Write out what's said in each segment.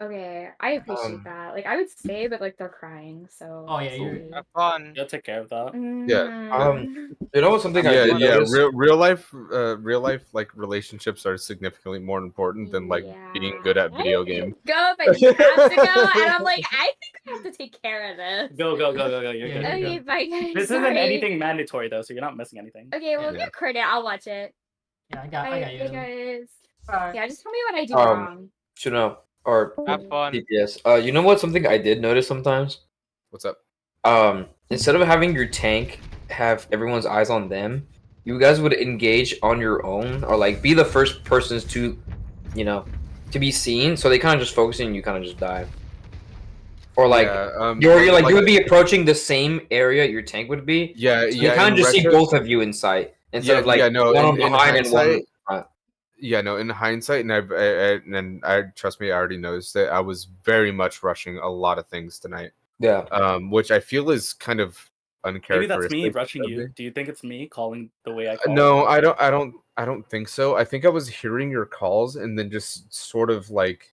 Okay, I appreciate that. Like, I would stay, but, like, they're crying, so Oh yeah, so you're sweet. Have fun. You'll take care of that. Yeah. Mm. You know what's something I Have did fun. Yeah, notice? real life like relationships are significantly more important than like being Yeah. good at I video can games. go, but you have to go, and I'm like, "I think I have to take care of this." Go, go, go, go, go. You're Yeah, good. you're You're Okay, good. good. bye, guys. This isn't Sorry. anything mandatory though, so you're not missing anything. Okay, well, Yeah. get credit. I'll watch it. Yeah, I got Bye, you. bye, guys. Bye. Yeah, just tell me what I did wrong. Shuno, or Have fun. TPS. You know what? Something I did notice sometimes. What's up? Instead of having your tank have everyone's eyes on them, you guys would engage on your own, or like be the first persons to, to be seen. So they kind of just focus and you kind of just die. Or like Yeah, you're like you would be approaching the same area your tank would be. Yeah, So you yeah. kind in of just see retro- both of you in sight instead Yeah, of like yeah, no, one in behind and one. hindsight- Front. Yeah, no. In hindsight, and I trust me, I already noticed it. I was very much rushing a lot of things tonight. Yeah. Which I feel is kind of Maybe uncharacteristic. that's me rushing of you. me. Do you think it's me calling the way I call? No, I don't think so. I think I was hearing your calls and then just sort of like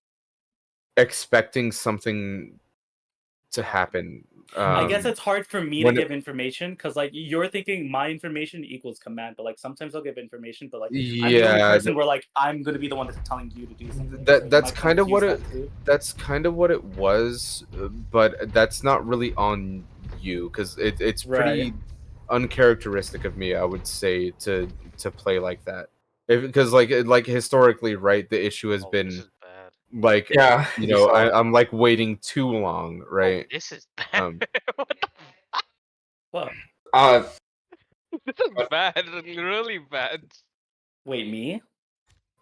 expecting something to happen. I guess it's hard for me to when give information because like you're thinking my information equals command, but like sometimes I'll give information, but like I'm the only yeah, person where like I'm gonna be the one that's telling you to do something. that's You might kind of what confuse it that too. that's kind of what it was, but that's not really on you because it's pretty Right. uncharacteristic of me, I would say, to play like that. Because like historically, right, the issue has Oh, been this is bad. like Yeah. I'm like waiting too long, right? Oh, this is bad. Um, What the What? This is bad. Really bad. Wait, me?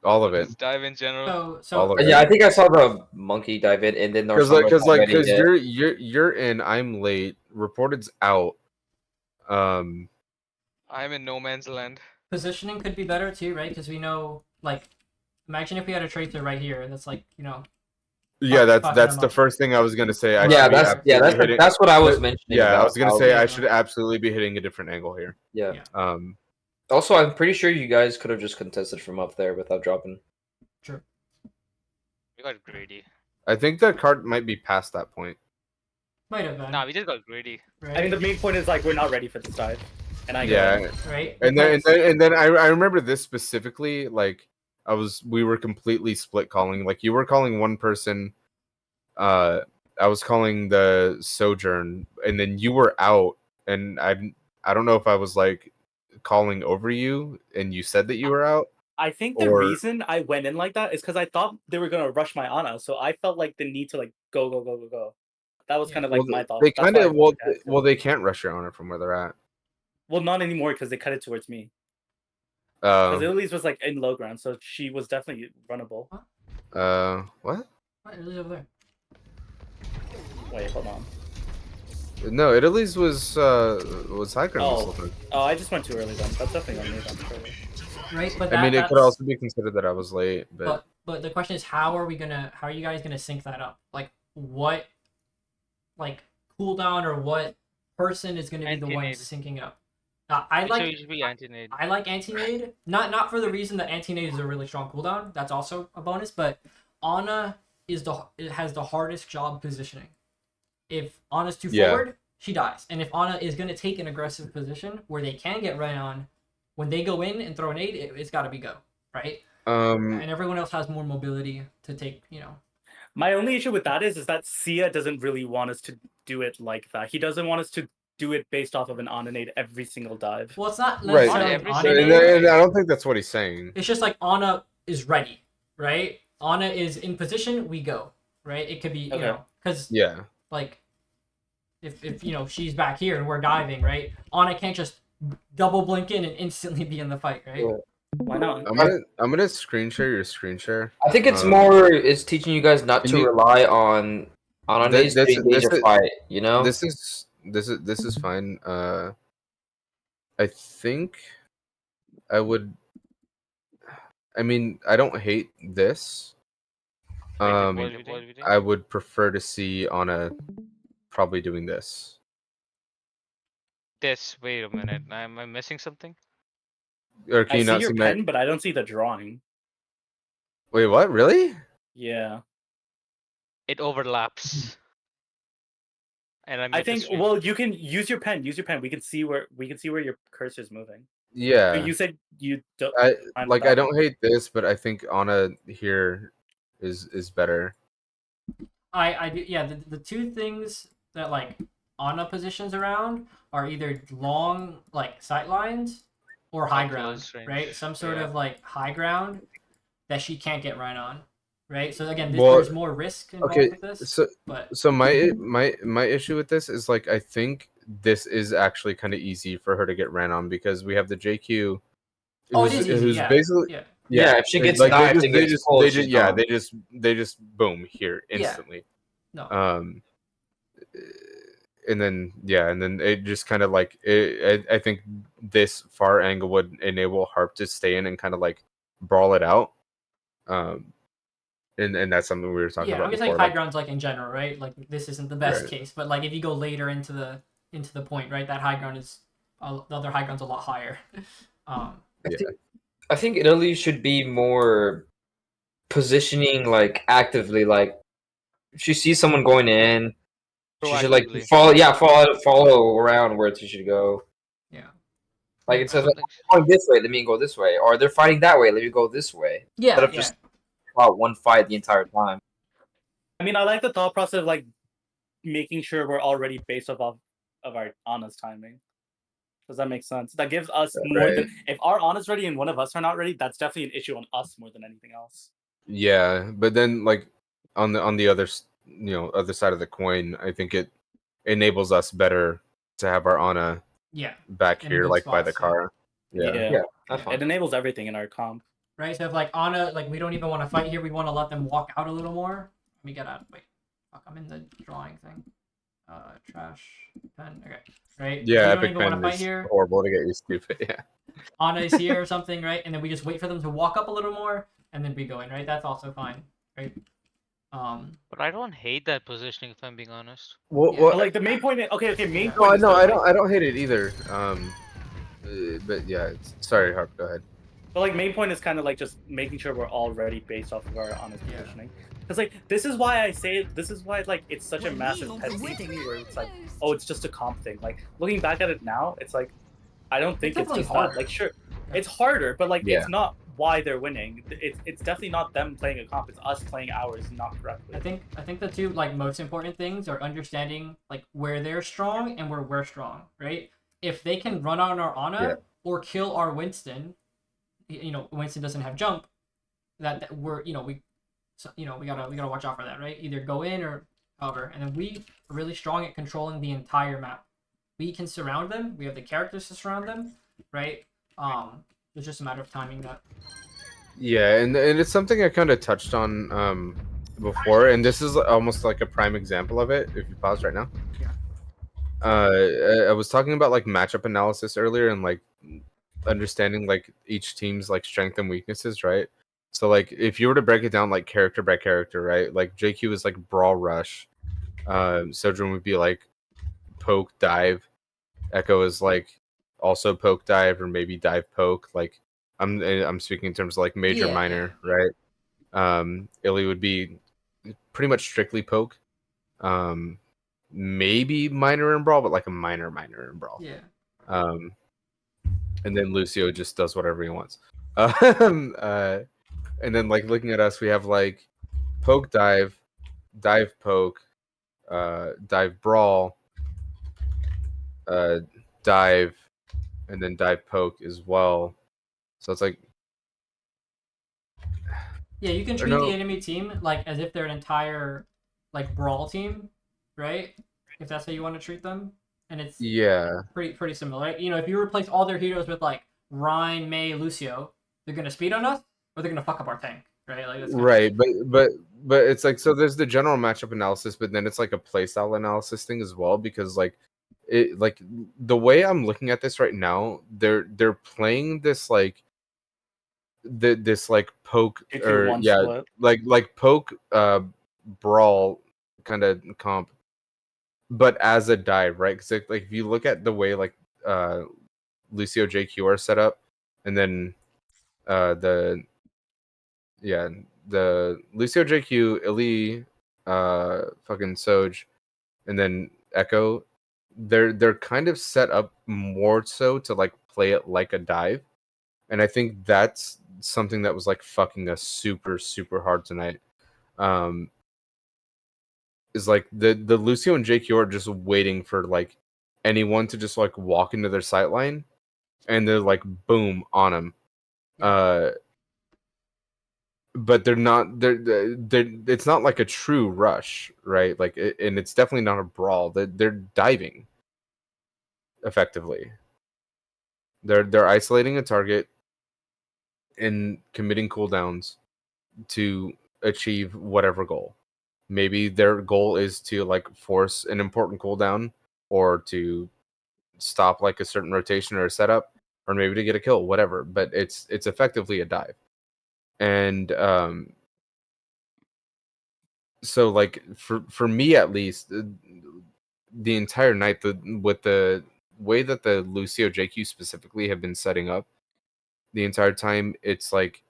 all of it. Just dive in general. So All of it. Yeah, I think I saw the monkey dive in, and then there's Because you're in, I'm late. Reported's out. I'm in no man's land. positioning could be better too, right? Because we know, like, imagine if we had a tracer right here, and that's like, Yeah, fucking that's them the up. first thing I was gonna say. I Yeah, should be that's absolutely hitting- that's what I was mentioning. Yeah, I about was gonna how- say I Yeah. should absolutely be hitting a different angle here. Yeah. Yeah. Also, I'm pretty sure you guys could have just contested from up there without dropping. Sure. We got greedy. I think that card might be past that point. Might have been. Nah, we just got greedy. Right? I mean the main point is like we're not ready for this dive. And I go Yeah, in. right? and then Because- I remember this specifically. Like we were completely split calling. Like you were calling one person. I was calling the Sojourn, and then you were out, and I don't know if I was like calling over you, and you said that you were out. I think the Or- reason I went in like that is because I thought they were gonna rush my Ana, so I felt like the need to like go. That was Yeah. kind of like Well, my thought. they That's kind why I of felt like that. they can't rush your honor from where they're at. Well, not anymore because they cut it towards me. Because Uh, Ili's was like in low ground, so she was definitely runnable. what? What? Italy's over there. Wait, hold on. No, Italy's was high ground. this whole time. Oh, I just went too early then. That's definitely on me then. Surely. Right? But I mean, it could that's- also be considered that I was late, but But the question is, how are you guys gonna sync that up? Like, what, like, cooldown or what person is gonna be the one Anti-nade. syncing up? I So like you should be anti-nade. I like anti-nade, not for the reason that anti-nade is a really strong cooldown. That's also a bonus, but Ana has the hardest job positioning. If Ana's too Yeah. forward, she dies. And if Ana is gonna take an aggressive position where they can get ran on, when they go in and throw an aid, it's got to be go, right? And everyone else has more mobility to take, My only issue with that is that Sia doesn't really want us to do it like that. He doesn't want us to do it based off of an Ananade every single dive. Well, it's not right. necessarily every Ana single- nade. And I don't think that's what he's saying. It's just like Ana is ready, right? Ana is in position, we go, right? It could be, Okay. because Yeah. like if she's back here and we're diving, right? Ana can't just double blink in and instantly be in the fight, right? Yeah. Why not? I'm gonna screen share your screen share. I think it's Um, teaching you guys not can to you- rely on This- nades to this- engage this a is- fight. You know. This is fine. I think I would. I mean, I don't hate this. What are you doing? I would prefer to see Ana probably doing this. This. Wait a minute. Am I missing something? Or can I you see not your see pen, my? but I don't see the drawing. Wait, what? Really? Yeah. it overlaps. And I'm I at the think. stream. Well, you can use your pen. Use your pen. We can see where your cursor's moving. Yeah. You said you don't. I find like. that I don't hate this, but I think Anna here is better. I do, yeah. The two things that like Anna positions around are either long like sight lines or high Or ground, close range, right? Some sort yeah. of like high ground that she can't get right on, right? So again, Well, there's more risk involved Okay, with this. so But so my issue with this is like I think this is actually kind of easy for her to get ran on because we have the JQ oh, it is easy. who's Yeah, basically yeah, Yeah, if she gets like dived and gets pulled, she's yeah, gone. they just boom here Yeah. instantly. no, And then and then it just kind of like I think this far angle would enable Harp to stay in and kind of like brawl it out. And that's something we were talking yeah. about I'm just before. saying high ground's like in general, right? Like this isn't the best Right. case, but like if you go later into the point, right? That high ground is the other high ground's a lot higher. I think Italy should be more positioning like actively. Like if she sees someone going in, she should like Proactively. follow around where she should go. Yeah. Like Yeah, instead of like, going this way, let me go this way, or they're fighting that way, let me go this way. Yeah, Instead of just about one fight the entire time. I mean, I like the thought process of like making sure we're already based off of our Anna's timing. Does that make sense? That gives us more than if our Anna's ready and one of us are not ready. That's definitely an issue on us more than anything else. Yeah, but then like on the other other side of the coin, I think it enables us better to have our Anna back in here good like by the spots, car. Yeah. That's fine. It enables everything in our comp. Right, so if like Anna, like we don't even want to fight here, we want to let them walk out a little more. Let me get out. Wait, fuck, I'm in the drawing thing. Trash pen. Okay, right. Yeah, we don't Epic even want Pen to fight is here. horrible to get used to, but yeah. Anna is here or something, right? And then we just wait for them to walk up a little more, and then we go in, right? That's also fine, right? But I don't hate that positioning if I'm being honest. Well, Yeah. well Like the main point. Okay, main no, point. Is no, that, I don't hate it either. But yeah, sorry, Harp. Go ahead. But like main point is kind of like just making sure we're already based off of our honest positioning. Because like this is why I say this is why like it's such a massive pet peeve to me where it's like, oh, it's just a comp thing. Like looking back at it now, it's like I don't think it's just harder. that. Like sure, it's harder, but like it's not why they're winning. It's definitely not them playing a comp. It's us playing ours not correctly. I think the two like most important things are understanding like where they're strong and where we're strong, right? If they can run on our Ana or kill our Winston, Winston doesn't have jump, that we're we gotta watch out for that, right? Either go in or however, and then we are really strong at controlling the entire map. We can surround them. We have the characters to surround them, right? It's just a matter of timing that. Yeah, and it's something I kind of touched on before, and this is almost like a prime example of it. If you pause right now. Yeah. I was talking about like matchup analysis earlier and like understanding like each team's like strength and weaknesses, right? So like if you were to break it down like character by character, right? Like JQ is like brawl rush. Sojourn would be like poke dive. Echo is like also poke dive or maybe dive poke. Like I'm speaking in terms of like major minor, right? Illy would be pretty much strictly poke. Maybe minor and brawl, but like a minor and brawl. Yeah. And then Lucio just does whatever he wants. And then like looking at us, we have like poke dive, dive poke, dive brawl, dive, and then dive poke as well. So it's like you can treat the enemy team like as if they're an entire like brawl team, right? If that's how you want to treat them, and it's pretty similar. Right? If you replace all their heroes with like Rhine, Mei, Lucio, they're gonna speed on us or they're gonna fuck up our tank, right? Like that's right, but it's like so there's the general matchup analysis, but then it's like a playstyle analysis thing as well because like it like the way I'm looking at this right now, they're playing this like this like poke or like poke brawl kind of comp, but as a dive, right? Because like if you look at the way like Lucio JQ are set up, and then the Lucio JQ, Illy, fucking Soj, and then Echo, they're kind of set up more so to like play it like a dive, and I think that's something that was like fucking us super super hard tonight. Is like the Lucio and JQ are just waiting for like anyone to just like walk into their sight line, and they're like boom on them. But they're not. They're. It's not like a true rush, right? Like, and it's definitely not a brawl. They're diving effectively. They're isolating a target and committing cooldowns to achieve whatever goal. Maybe their goal is to like force an important cooldown, or to stop like a certain rotation or a setup, or maybe to get a kill, whatever. But it's effectively a dive, and so like for me at least, the entire night, with the way that the Lucio JQ specifically have been setting up the entire time, it's like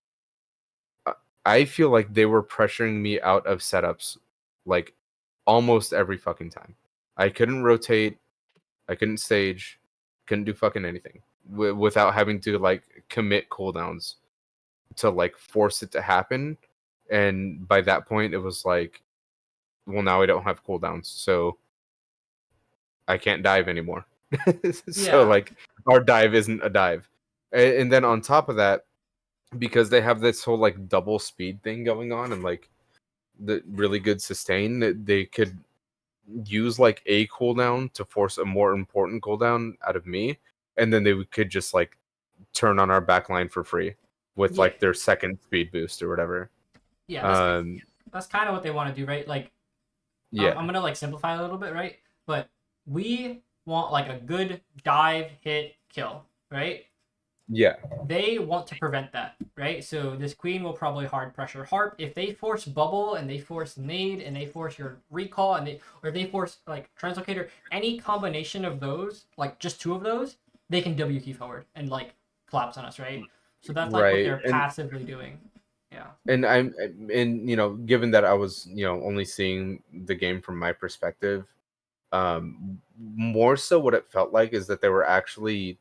I feel like they were pressuring me out of setups like almost every fucking time. I couldn't rotate, I couldn't stage, couldn't do fucking anything without having to like commit cooldowns to like force it to happen. And by that point, it was like, well, now I don't have cooldowns, so I can't dive anymore. So like our dive isn't a dive. And then on top of that, because they have this whole like double speed thing going on, and like the really good sustain, that they could use like a cooldown to force a more important cooldown out of me, and then they could just like turn on our backline for free with like their second speed boost or whatever. Yeah, that's kind of what they want to do, right? Like, yeah, I'm gonna like simplify a little bit, right? But we want like a good dive, hit, kill, right? yeah, They want to prevent that, right? So this queen will probably hard pressure Harp. If they force bubble and they force nade and they force your recall or if they force like translocator, any combination of those, like just two of those, they can W key forward and like collapse on us, right? So that's like what they're passively doing. Yeah. And you know, given that I was, you know, only seeing the game from my perspective, more so what it felt like is that they were actually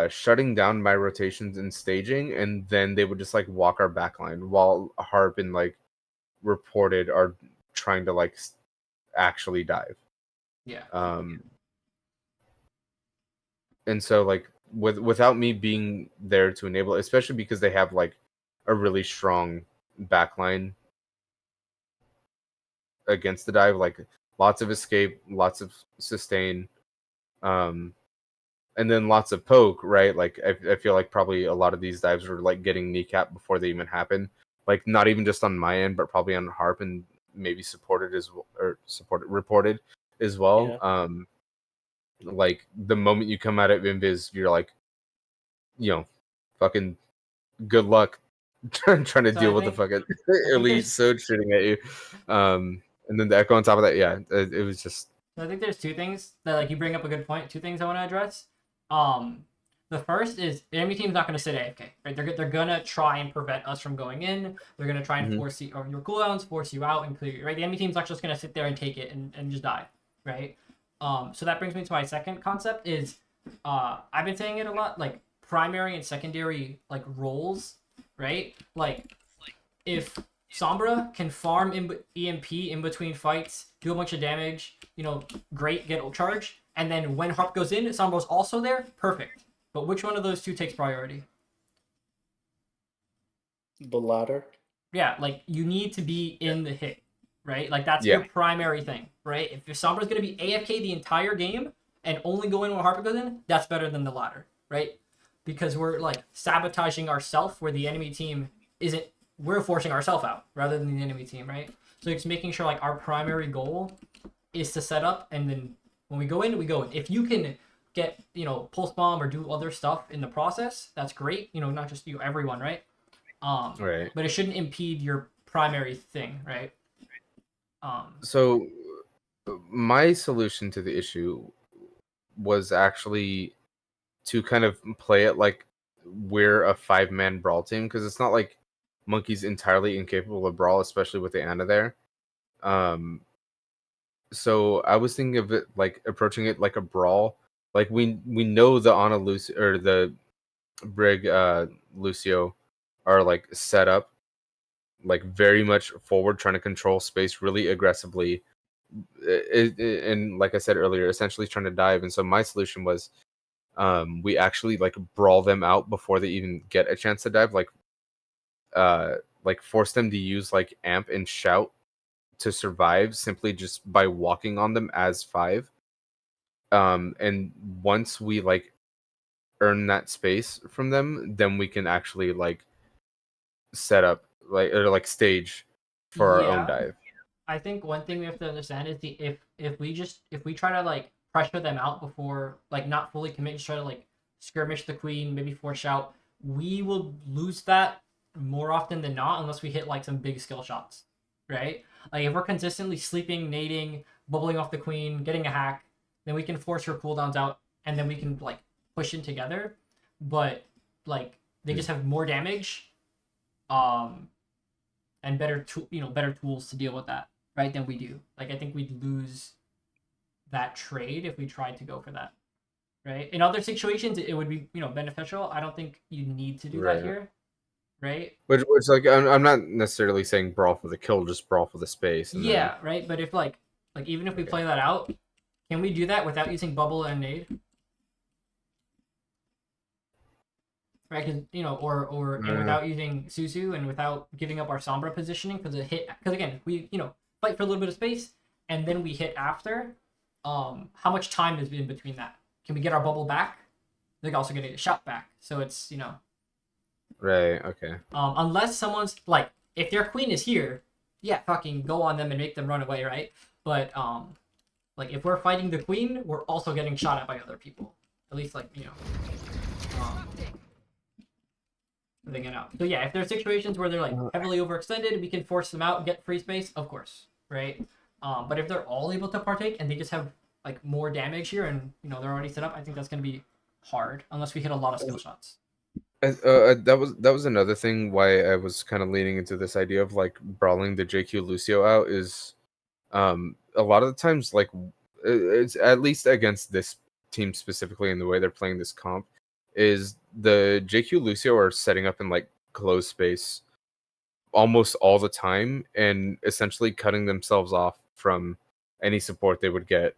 shutting down my rotations and staging, and then they would just like walk our backline while Harp and like reported are trying to like actually dive. Yeah. And so like without me being there to enable it, especially because they have like a really strong backline against the dive, like lots of escape, lots of sustain, and then lots of poke, right? Like I feel like probably a lot of these dives were like getting kneecap before they even happen. Like not even just on my end, but probably on Harp, and maybe reported as well. Yeah. Like the moment you come out of Invis, you're like, you know, fucking good luck trying to deal with the fucking elite Soj shooting at you. And then the echo on top of that, yeah, it was just. So I think there's two things that like you bring up a good point. Two things I want to address. The first is the enemy team's not going to sit AFK, right? They're gonna try and prevent us from going in. They're gonna try and force you, or your cooldowns, force you out and clear you, right? The enemy team's not just gonna sit there and take it and just die, right? So that brings me to my second concept is, I've been saying it a lot, like primary and secondary like roles, right? Like if Sombra can farm EMP in between fights, do a bunch of damage, you know, great, get charge, and then when Harp goes in, Sombra's also there, perfect. But which one of those two takes priority? The latter. Yeah, like you need to be in the hit, right? Like that's your primary thing, right? If your Sombra's gonna be AFK the entire game and only go in when Harp goes in, that's better than the latter, right? Because we're like sabotaging ourselves where the enemy team isn't. We're forcing ourselves out rather than the enemy team, right? So it's making sure like our primary goal is to set up, and then when we go in, we go in. If you can get, you know, pulse bomb or do other stuff in the process, that's great. You know, not just you, everyone, right? Right. But it shouldn't impede your primary thing, right? So my solution to the issue was actually to kind of play it like we're a 5-man brawl team, because it's not like Monkey's entirely incapable of brawl, especially with the Ana there. So I was thinking of it like approaching it like a brawl. Like we know the Ana Lucio or the Brig Lucio are like set up like very much forward, trying to control space really aggressively. And like I said earlier, essentially trying to dive. And so my solution was we actually like brawl them out before they even get a chance to dive, like force them to use like amp and shout to survive simply just by walking on them as 5. And once we like earn that space from them, then we can actually like set up like or like stage for our own Yeah. dive. I think one thing we have to understand is if we try to like pressure them out before, like not fully commit, just try to like skirmish the queen, maybe force out, we will lose that more often than not unless we hit like some big skill shots, right? Like if we're consistently sleeping, nading, bubbling off the queen, getting a hack, then we can force her cooldowns out, and then we can like push in together. But like they just have more damage, and better better tools to deal with that, right, than we do. Like I think we'd lose that trade if we tried to go for that, right? In other situations it would be beneficial. I don't think you need to do that Right. here, right? Which like I'm not necessarily saying brawl for the kill, just brawl for the space. And Yeah, right. But if like even if we play that out, can we do that without using bubble and nade? Right, because and without using Susu and without giving up our Sombra positioning for the hit. Because again, we fight for a little bit of space and then we hit after. How much time is in between that? Can we get our bubble back? They're also getting a shot back, so it's Right. Okay. unless someone's like, if their queen is here, yeah, fucking go on them and make them run away, right? But like if we're fighting the queen, we're also getting shot at by other people. At least like they get out. So yeah, if there's situations where they're like heavily overextended, we can force them out, get free space, of course, right? But if they're all able to partake and they just have like more damage here and they're already set up, I think that's gonna be hard unless we hit a lot of skill shots. That was another thing why I was kind of leaning into this idea of like brawling the JQ Lucio out is a lot of the times like it's at least against this team specifically in the way they're playing this comp is the JQ Lucio are setting up in like closed space almost all the time and essentially cutting themselves off from any support they would get,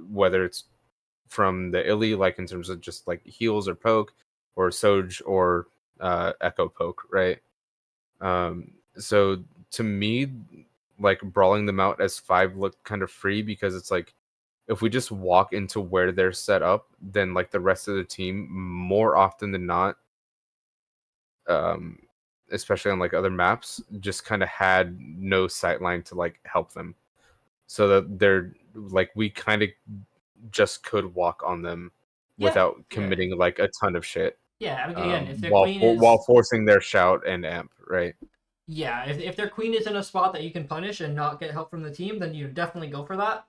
whether it's from the illy, like in terms of just like heals or poke, or Soj or echo poke, right? So to me, like brawling them out as 5 looked kind of free because it's like if we just walk into where they're set up, then like the rest of the team, more often than not, especially on like other maps, just kind of had no sightline to like help them. So that they're like we kind of just could walk on them without committing like a ton of shit. Yeah, again, if their while queen is while forcing their shout and amp, right? yeah, if their queen is in a spot that you can punish and not get help from the team, then you definitely go for that.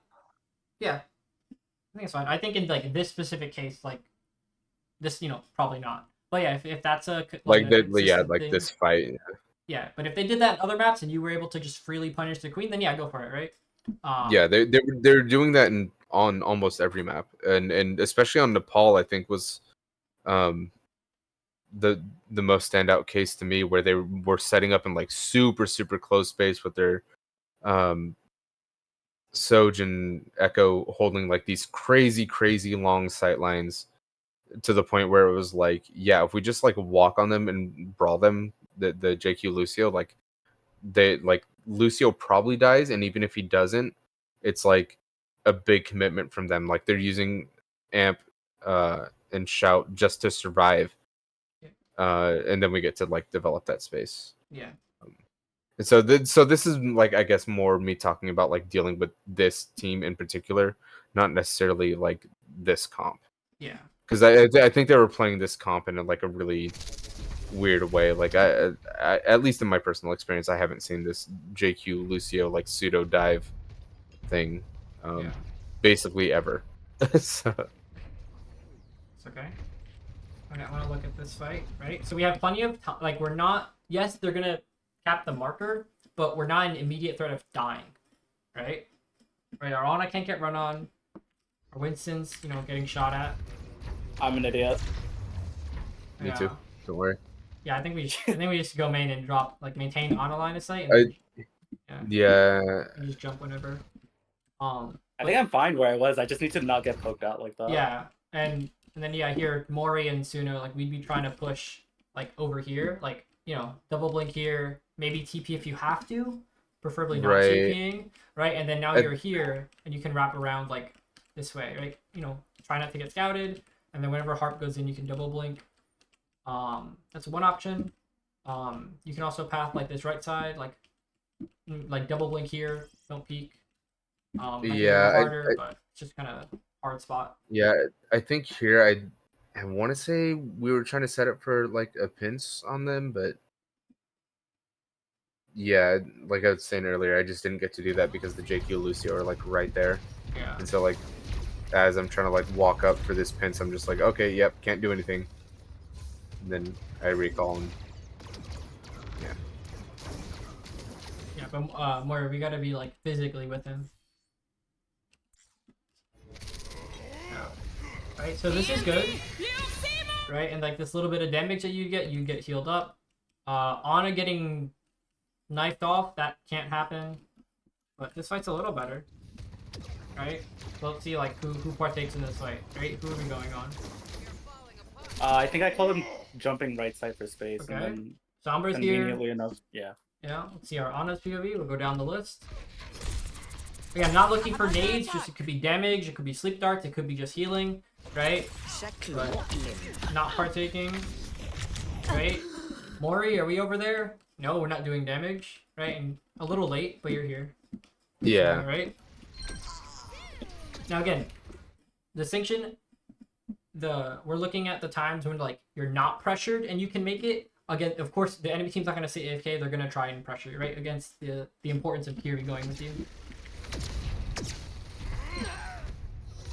Yeah, I think it's fine. I think in like this specific case, like this, probably not. But yeah, if that's Like a that, yeah, consistent like thing, this fight. yeah. But if they did that in other maps and you were able to just freely punish the queen, then yeah, go for it, right? Yeah, they're doing that on almost every map, and especially on Nepal, I think was the most standout case to me, where they were setting up in like super close space with their Soj and Echo holding like these crazy long sight lines to the point where it was like, yeah, if we just like walk on them and brawl them, the JQ Lucio, like they like Lucio probably dies, and even if he doesn't, it's like a big commitment from them. Like they're using amp and shout just to survive, and then we get to like develop that space. Yeah. And so this is like, I guess, more me talking about like dealing with this team in particular, not necessarily like this comp. Yeah. Because I think they were playing this comp in like a really weird way. Like I at least in my personal experience, I haven't seen this JQ Lucio like pseudo dive thing, basically ever. So. It's okay. Okay, I want to look at this fight, right? So we have plenty of time. Like we're not yes, they're gonna cap the marker, but we're not in immediate threat of dying, right? Right, our Ana can't get run on. Our Winston's, getting shot at. I'm an idiot. Me Yeah. too. Don't worry. Yeah, I think we just go main and drop, like, maintain Ana line of sight, I- and Yeah. and just jump whenever. I think I'm fine where I was. I just need to not get poked out like that. Yeah, and then here Mori and Suno, like, we'd be trying to push, like, over here, like, double blink here, maybe TP if you have to, preferably not Right. TPing, right? And then now you're here and you can wrap around, like, this way, right? Try not to get scouted, and then whenever Harp goes in, you can double blink. That's one option. You can also path like this right side, like double blink here, don't peek. Might be a little Yeah, harder, but it's just kind of hard spot. Yeah, I think here I want to say we were trying to set up for like a pinch on them, but yeah, like I was saying earlier, I just didn't get to do that because the JQ Lucio are like right there, Yeah. and so like as I'm trying to like walk up for this pinch, I'm just like, okay, yep, can't do anything. And then I recall and Yeah, but Moira, we gotta be like physically with him. Yeah. Right, so this is good. Right, and like this little bit of damage that you get healed up. Ana getting knifed off, that can't happen. But this fight's a little better. Right? So let's see like who partakes in this fight, right? Who are we going on? I think I called him jumping right side for space, Okay. and then Sombra's here. conveniently enough, yeah. Yeah, let's see our Ana's POV. We'll go down the list. Again, not looking for nades, just it could be damage, it could be sleep darts, it could be just healing, right? But not partaking, right? Mori, are we over there? No, we're not doing damage, right? And a little late, but you're here. yeah, Right? Now again, distinction, we're looking at the times when like you're not pressured and you can make it. Again, of course, the enemy team's not going to say AFK. They're going to try and pressure you, right? Against the importance of Kiri going with you.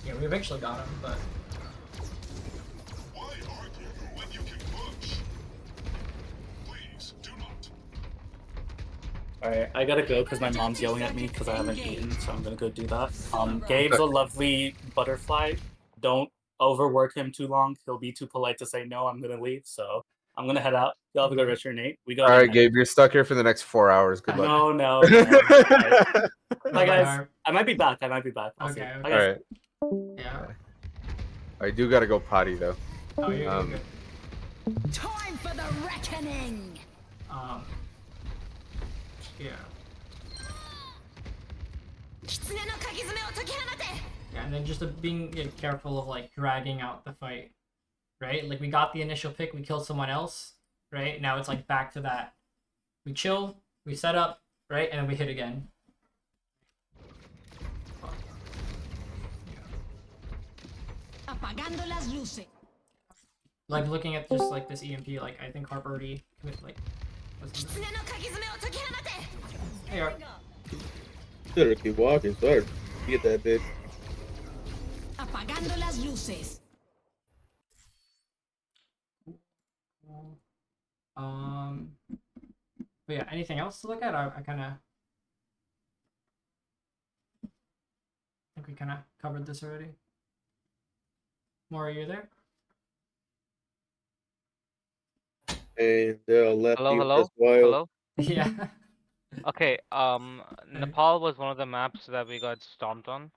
Yeah, we eventually got him, but... Why argue when you can push? Please do not. Alright, I gotta go because my mom's yelling at me because I haven't eaten, so I'm gonna go do that. Gabe's a lovely butterfly. Don't overwork him too long. He'll be too polite to say no, I'm gonna leave, so I'm gonna head out. Y'all have a good rest of your night. We go. all right, again. Gabe, you're stuck here for the next 4 hours. Good luck. No, no. Bye, Bye, guys. Harp. I might be back. I'll see. Okay, Bye, okay. guys. All right, Yeah. I do gotta go potty though. Oh, you're Um, good. Time for the reckoning. Yeah. Yeah, and then just being careful of like dragging out the fight, right? Like we got the initial pick, we killed someone else, right? Now it's like back to that. We chill, we set up, right, and then we hit again. Apagando las luces. Like looking at just like this EMP, like I think Harp already like. Hey Harp. Better keep walking, so I get that bitch. Apagando las luces. But yeah, anything else to look at? I kind of think we kind of covered this already. Maury, are you there? And they'll left Hello, you hello, as wild. hello. Yeah. Okay, Nepal was one of the maps that we got stomped on,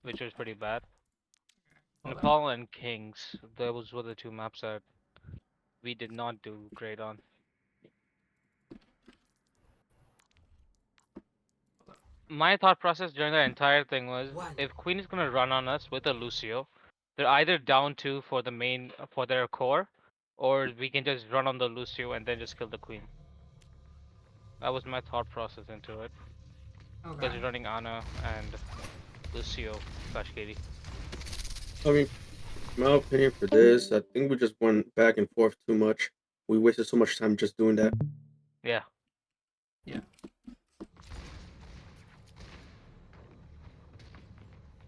which was pretty bad. Hold on. Nepal and Kings, those were the two maps that we did not do great on. My thought process during the entire thing was, if Queen is gonna run on us with a Lucio, they're either down 2 for the main for their core, or we can just run on the Lucio and then just kill the Queen. That was my thought process into it. Because Okay. you're running Ana and Lucio / Katie. I mean, my opinion for this, I think we just went back and forth too much. We wasted so much time just doing that. Yeah. Yeah.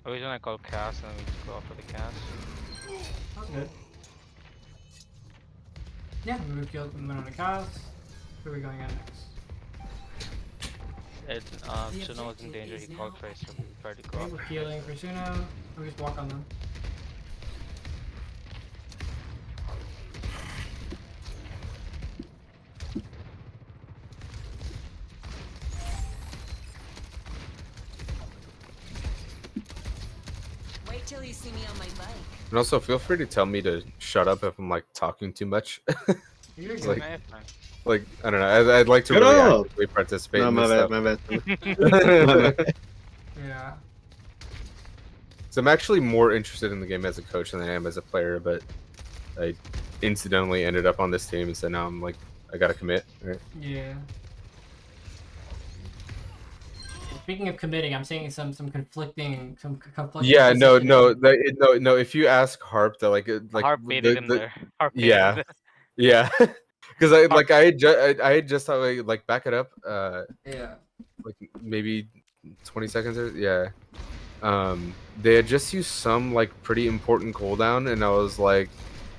The reason I call Cass and we just go after the Cass. That's good. Yeah, we killed went on a cast. Who are we going at next? Suno was in danger. He called Tracer. We tried to go Okay, after we're healing Tracer. for Suno. We just walk on them. Wait till you see me on my bike. And also, feel free to tell me to shut up if I'm like talking too much. You're It's good. like- Nah, it's fine. Like I don't know. I'd like to Shut really up! actively participate No, in my this bad, stuff. my bad. My bad. Yeah. So I'm actually more interested in the game as a coach than I am as a player, but I incidentally ended up on this team, and so now I'm like, I gotta commit. Right? Yeah. Speaking of committing, I'm seeing some conflicting Yeah, no, positioning. no. If you ask Harp, that like Harp baited him there. Harp baited yeah, him. yeah, because I had just thought like back it up, Yeah. like maybe 20 seconds or yeah. They had just used some like pretty important cooldown, and I was like,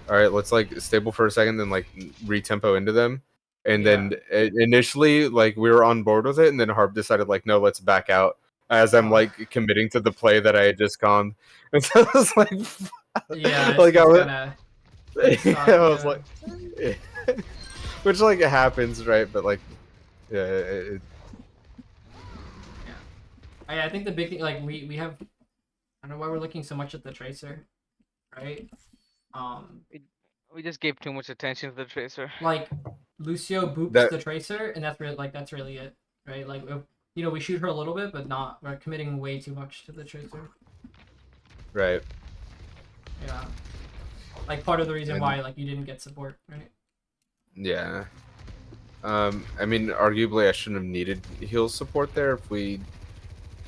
all right, let's like stable for a second, then like re-tempo into them. And then initially, like we were on board with it, and then Harp decided like, no, let's back out. As I'm Oh. like committing to the play that I had just calmed, and so I was like, Yeah. like I was, Kinda, I was yeah. like, which like it happens, right? But like, yeah, I think the big thing, like we have, I don't know why we're looking so much at the Tracer, right? We just gave too much attention to the Tracer. Like Lucio boops That- the Tracer, and that's really it, right? Like you know, we shoot her a little bit, but we're committing way too much to the Tracer. right. Yeah. Like part of the reason And- why like you didn't get support, right? Yeah. I mean, arguably, I shouldn't have needed heal support there if we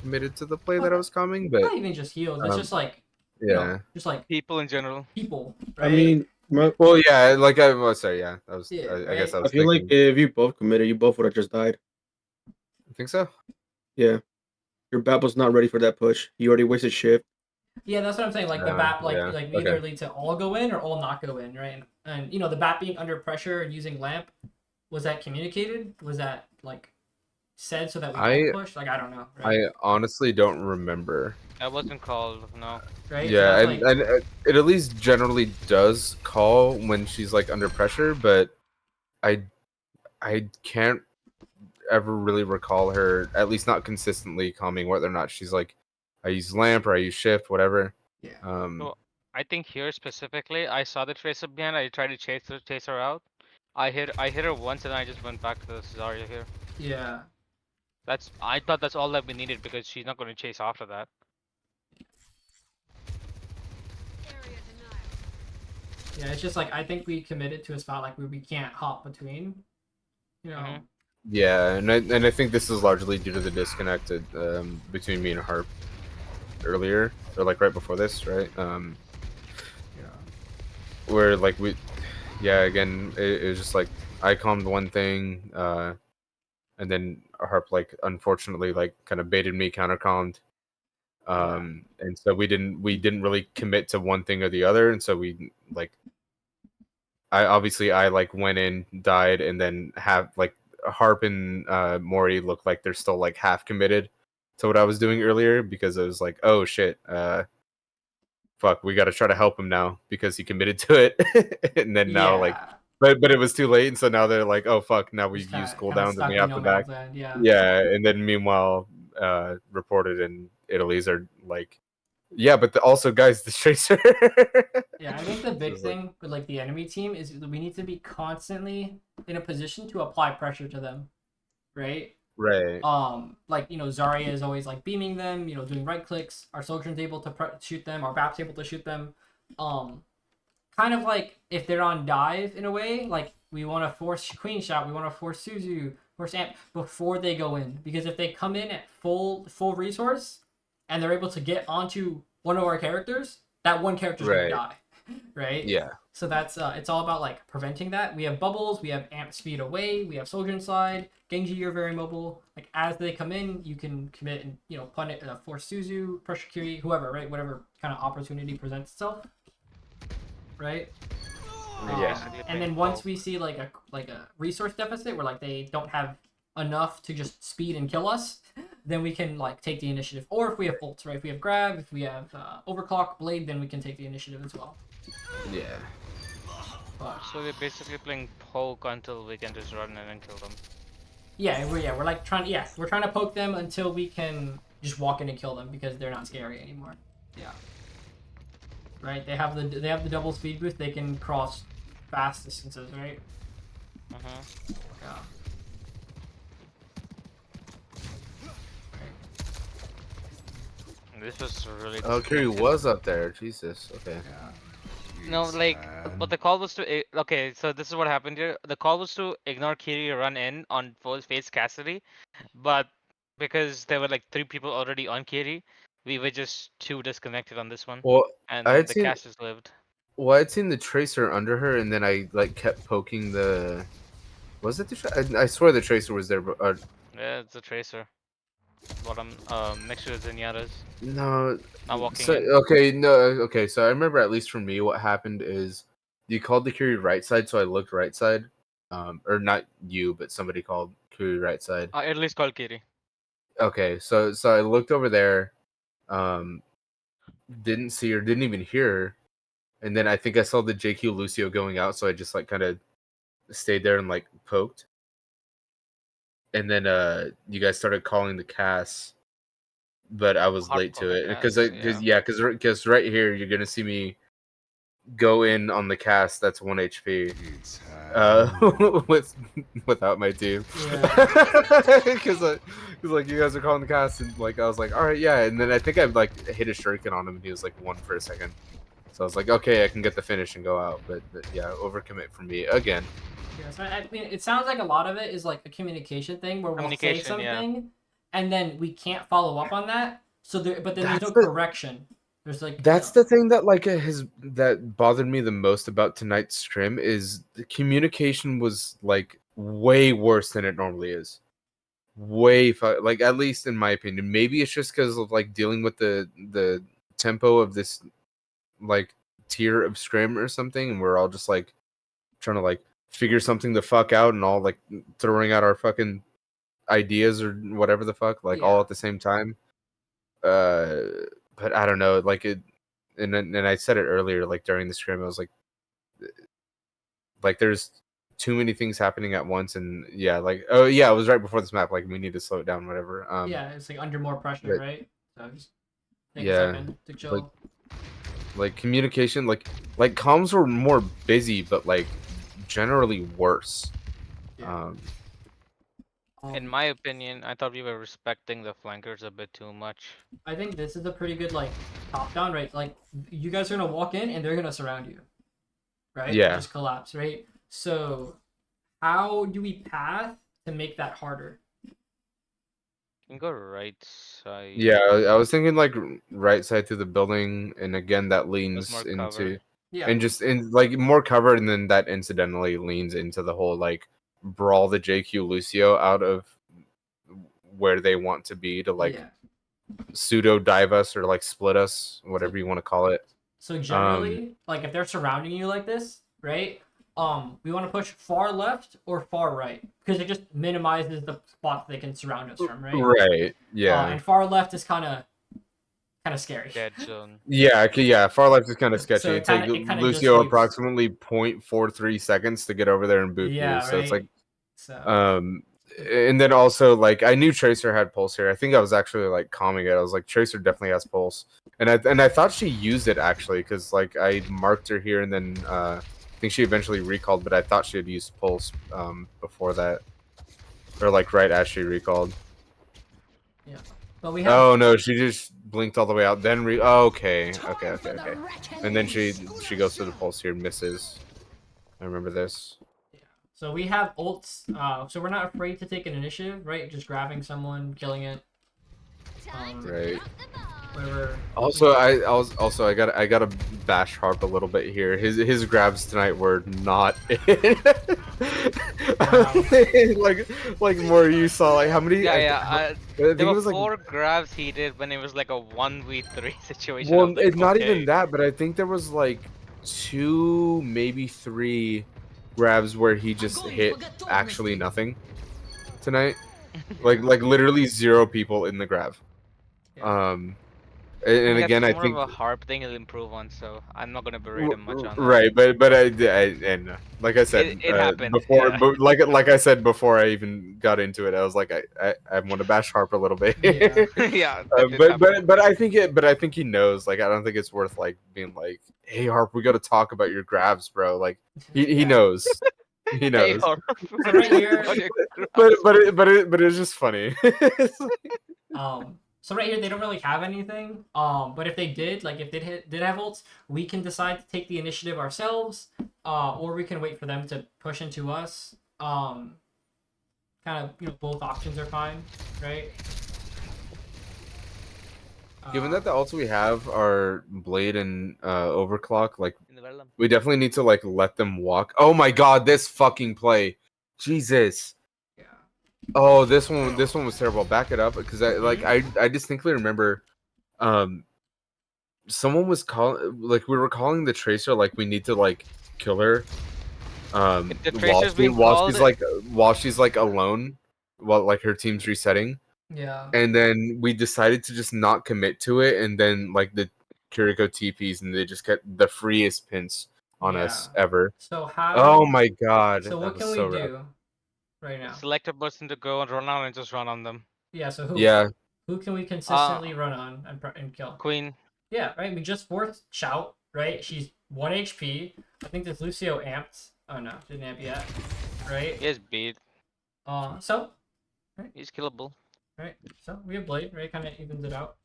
committed to the play that I was coming, but Not even just heals. It's just like you yeah. know, just like People in general. people, I right? mean, Well, yeah, like I was sorry, yeah, that was. Yeah, I guess I right? was I feel like thinking. if you both committed, you both would have just died. I think so. Yeah. Your bat was not ready for that push. You already wasted shift. Yeah, that's what I'm saying. Like the BAP, like yeah, like we either okay. lead to all go in or all not go in, right? And you know the BAP being under pressure and using lamp, was that communicated? Was that like said so that we don't push? Like I don't know. Right? I honestly don't remember. That wasn't called, no. Right? Yeah, So and, that's, and it at least generally does call when she's like under pressure, but I can't ever really recall her, at least not consistently calming, whether or not she's like, I use lamp or I use shift, whatever. Yeah. So I think here specifically, I saw the Tracer behind. I tried to chase her out. I hit her once, and I just went back to the Zarya here. yeah. I thought that's all that we needed because she's not going to chase after that. Yeah, it's just like I think we committed to a spot like where we can't hop between. You know. Mhm. Yeah, and I think this is largely due to the disconnect between me and Harp earlier, or like right before this, right? Yeah. Where like again, it was just like I calmed one thing, and then Harp like unfortunately like kind of baited me, counter calmed, and so we didn't really commit to one thing or the other, and so we like I like went in, died, and then have like Harp and Mori look like they're still like half committed to what I was doing earlier, because it was like, oh shit, fuck, we got to try to help him now because he committed to it. And then now like but it was too late, and so now they're like, oh fuck, now we've used cooldowns and we have to back. Yeah, and then meanwhile reported in Italy's are like, yeah, but also guys, the Tracer. Yeah, I think the big thing with like the enemy team is we need to be constantly in a position to apply pressure to them, right? Right. Like you know, Zarya is always like beaming them, you know, doing right clicks. Our Sojourn's able to shoot them. Our BAP's able to shoot them. Kind of like if they're on dive in a way, like we want to force Queen Shot, we want to force Suzu, force Amp before they go in, because if they come in at full resource and they're able to get onto one of our characters, that one character's gonna die, right? Yeah. So that's it's all about like preventing that. We have bubbles, we have amp speed away, we have Sojourn slide. Genji, you're very mobile. Like as they come in, you can commit and you know punish, force Suzu, pressure Kiri, whoever, right? Whatever kind of opportunity presents itself, right? Yeah. basically And playing then once poke. we see like a resource deficit where like they don't have enough to just speed and kill us, then we can like take the initiative. Or if we have ults, right? If we have grab, if we have overclock, blade, then we can take the initiative as well. Yeah. But So they're basically playing poke until we can just run in and kill them. we're like trying to poke them until we can just walk in and kill them because they're not scary anymore. Yeah. Right? They have the double speed boost. They can cross fast distances, right? Yeah. This was really. Oh, Kiri was up there. Jesus. Okay. No, like, but the call was to. Okay, so this is what happened here. The call was to ignore Kiri, run in on face Cassidy, but because there were like 3 people already on Kiri, we were just too disconnected on this one, Well, and I had the seen. casters lived. Well, I'd seen the tracer under her, and then I like kept poking the. Was it the? I swear the tracer was there, but Yeah, it's a tracer. Bottom, next to the Zenyatta's. no. Not walking So in. okay, no, okay. So I remember at least for me, what happened is you called the Kiri right side, so I looked right side. Or not you, but somebody called Kiri right side. At least call Kiri. Okay, so I looked over there, didn't see her, didn't even hear her, and then I think I saw the JQ Lucio going out, so I just like kind of stayed there and like poked, and then you guys started calling the Cass, but I was Harp late to called the it Cass, because right here you're gonna see me go in on the Cass. That's 1 HP. Without my team, because like you guys are calling the Cass, and like I was like, all right, yeah, and then I think I like hit a shuriken on him, and he was like 1 for a second. So I was like, okay, I can get the finish and go out, but yeah, overcommit for me again. Yeah, so I mean, it sounds like a lot of it is like a communication thing where we'll say something, and then we can't follow up on that. So but then there's no correction. There's like that's the thing that like that bothered me the most about tonight's stream is the communication was like way worse than it normally is. Like at least in my opinion. Maybe it's just because of like dealing with the tempo of this like tier of scrim or something, and we're all just like trying to like figure something the fuck out and all like throwing out our fucking ideas or whatever the fuck like all at the same time. But I don't know, like it, and I said it earlier, like during the stream, I was like there's too many things happening at once, and yeah, like oh yeah, it was right before this map, like we need to slow it down, whatever. Yeah, it's like under more pressure, right? So just take a yeah, second to chill. like communication, like comms were more busy, but like generally worse. Yeah. In my opinion, I thought we were respecting the flankers a bit too much. I think this is a pretty good like top down, right? Like you guys are gonna walk in and they're gonna surround you, right? Yeah. Just collapse, right? So how do we path to make that harder? You can go right side. Yeah, I was thinking like right side through the building, and again that leans more into cover. Yeah. and just in like more covered, and then that incidentally leans into the whole like brawl the JQ Lucio out of where they want to be to like pseudo dive us or like split us, whatever you want to call it. So generally, like if they're surrounding you like this, right? We want to push far left or far right because it just minimizes the spots they can surround us from, right? Right. Yeah. And far left is kind of scary. Dead zone. Yeah. Far left is kind of sketchy. So it takes Lucio approximately 0.43 seconds to get over there and boot you. So it's like, and then also like I knew Tracer had pulse here. I think I was actually like calming it. I was like, Tracer definitely has pulse, and I thought she used it actually because like I marked her here, and then I think she eventually recalled, but I thought she had used pulse before that, or like right as she recalled. Yeah, but we have. Oh no, she just blinked all the way out. Then okay. And then she goes for the pulse here, misses. I remember this. So we have ults, so we're not afraid to take an initiative, right? Just grabbing someone, killing it. Right. Whatever. Also, I gotta bash Harp a little bit here. His grabs tonight were not like more you saw like how many? I think there were 4 grabs he did when it was like a 1v3 situation. Well, it's not even that, but I think there was like 2, maybe 3 grabs where he just hit actually nothing tonight. Like literally 0 people in the grab. Yeah. And That's again, I more think of a Harp thing he'll improve on, so I'm not gonna berate him much on that. right, but and like I said It happened, before, yeah. but like I said before I even got into it, I was like I want to bash Harp a little bit. Yeah. Yeah, but I think he knows. Like I don't think it's worth like being like, hey Harp, we got to talk about your grabs, bro. Like he Yeah. knows. He Hey, knows. Harp. So right here, but it's just funny. So right here they don't really have anything. But if they did, like if they did have ults, we can decide to take the initiative ourselves, or we can wait for them to push into us. Kind of, both options are fine, right? Given that the ults we have are Blade and Overclock, like we definitely need to like let them walk. Oh my god, this fucking play. Jesus. Yeah. Oh, this one was terrible. Back it up because I distinctly remember someone was calling, like we were calling the Tracer like we need to like kill her. The Tracer's being called while she's like alone while like her team's resetting. Yeah. And then we decided to just not commit to it, and then like the Kiriko TPs and they just get the freest pins on us ever. So how? Oh my god. So what can we do right now? Select a person to go and run on and just run on them. Yeah. So who? Yeah. Who can we consistently run on and kill? Queen. Yeah. Right. We just forced Shout. Right. She's 1 HP. I think this Lucio amped. Oh no, didn't amp yet. Right. He has beat. So. Right. He's killable. Right. So we have Blade. Right. Kind of evens it out.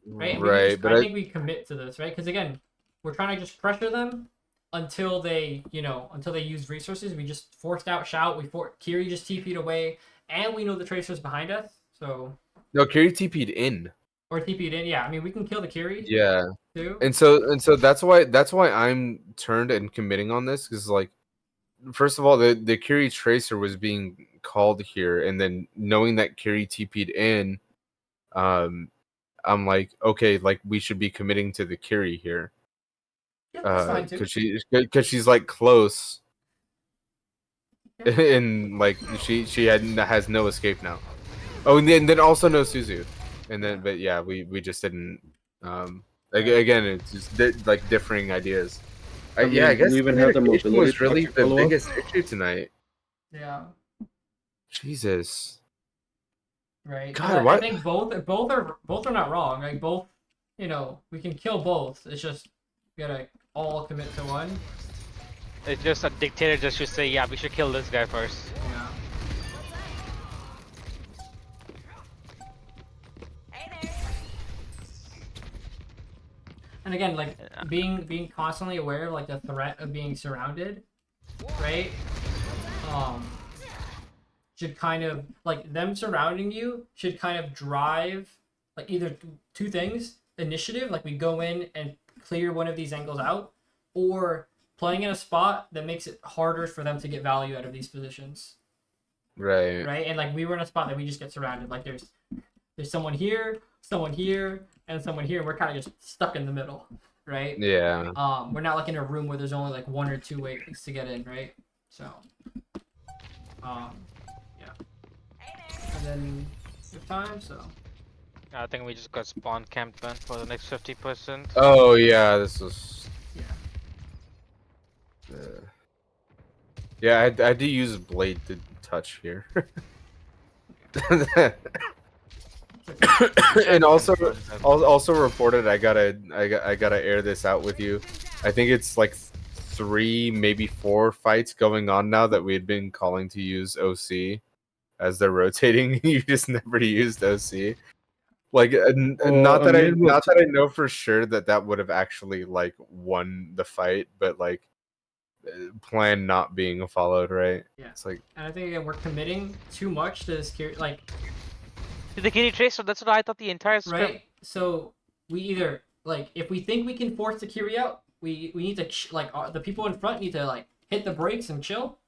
Right. And Right. I think we commit to this. Right. Because again, we're trying to just pressure them until they, until they use resources. We just forced out Shout. Kiri just TP'd away, and we know the Tracer's behind us. So. No, Kiri TP'd in. Or TP'd in. Yeah. I mean, we can kill the Kiri. Yeah. Too. And so that's why I'm turned and committing on this, because like, first of all, the Kiri Tracer was being called here, and then knowing that Kiri TP'd in, I'm like, okay, like we should be committing to the Kiri here. Yeah, that's fine too. Because she's like close, and like she has no escape now. Oh, and then also no Suzu, and then but yeah, we just didn't. Again, it's just like differing ideas. I guess we even have the communication mobility was really to the follow up. biggest issue tonight. Yeah. Jesus. Right. God, I think both are not wrong. Like both, we can kill both. It's just we gotta all commit to one. It's just a dictator just should say, yeah, we should kill this guy first. Yeah. And again, like being constantly aware of like the threat of being surrounded, right? Should kind of like them surrounding you should kind of drive like either two things: initiative, like we go in and clear one of these angles out, or playing in a spot that makes it harder for them to get value out of these positions. Right. Right. And like we were in a spot that we just get surrounded. Like there's someone here, and someone here. And we're kind of just stuck in the middle, right? Yeah. We're not like in a room where there's only like 1 or 2 ways to get in, right? So, yeah. And then with time, so. I think we just got spawn camped then for the next 50%. Oh yeah, this was. Yeah. Yeah, I do use Blade to touch here. And also reported, I gotta air this out with you. I think it's like 3, maybe 4 fights going on now that we had been calling to use OC as they're rotating. You just never used OC. Like, not that I know for sure that would have actually like won the fight, but like plan not being followed, right? Yeah. It's like, and I think again we're committing too much to this like. To the Kiri Tracer, that's what I thought the entire script. Right. So we either like if we think we can force the Kiri out, we need to like the people in front need to like hit the brakes and chill.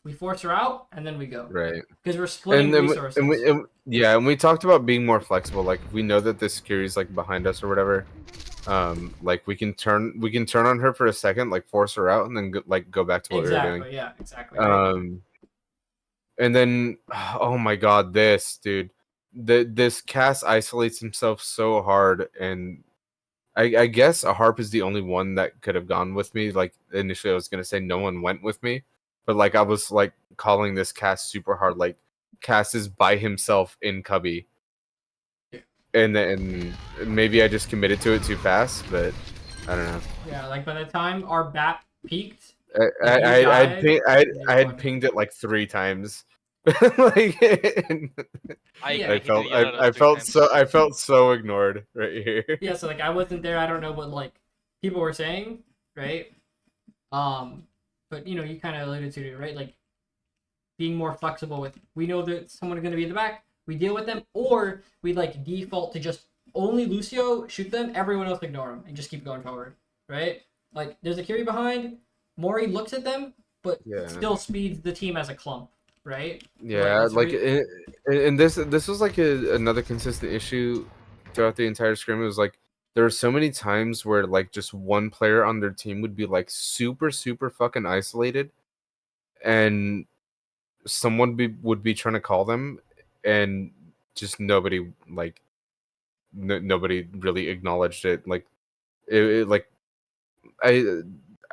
We force her out and then we go. right. Because we're splitting resources. And we talked about being more flexible. Like if we know that this Kiri's like behind us or whatever, Like we can turn on her for a second, like force her out, and then go back to what we were doing. Exactly. Yeah. Exactly. Right? And then oh my god, this dude, this Cass isolates himself so hard, and I guess a Harp is the only one that could have gone with me. Like initially, I was gonna say no one went with me, but like I was like calling this Cass super hard. Like Cass is by himself in Cubby, and then maybe I just committed to it too fast, but I don't know. Yeah. Like by the time our bat peaked, I had pinged it like 3 times. Like, Yeah. I felt so ignored right here. Yeah. So like I wasn't there. I don't know what like people were saying, right? But you know, you kind of alluded to it, right? Like being more flexible with. We know that someone's going to be in the back. We deal with them, or we like default to just only Lucio shoot them. Everyone else ignore them and just keep going forward, right? Like there's a Kiri behind. Mori looks at them, but still speeds the team as a clump, right? Yeah, and this was like another consistent issue throughout the entire scrim. It was like there were so many times where like just one player on their team would be like super fucking isolated, and someone would be trying to call them, and just nobody like nobody really acknowledged it. Like like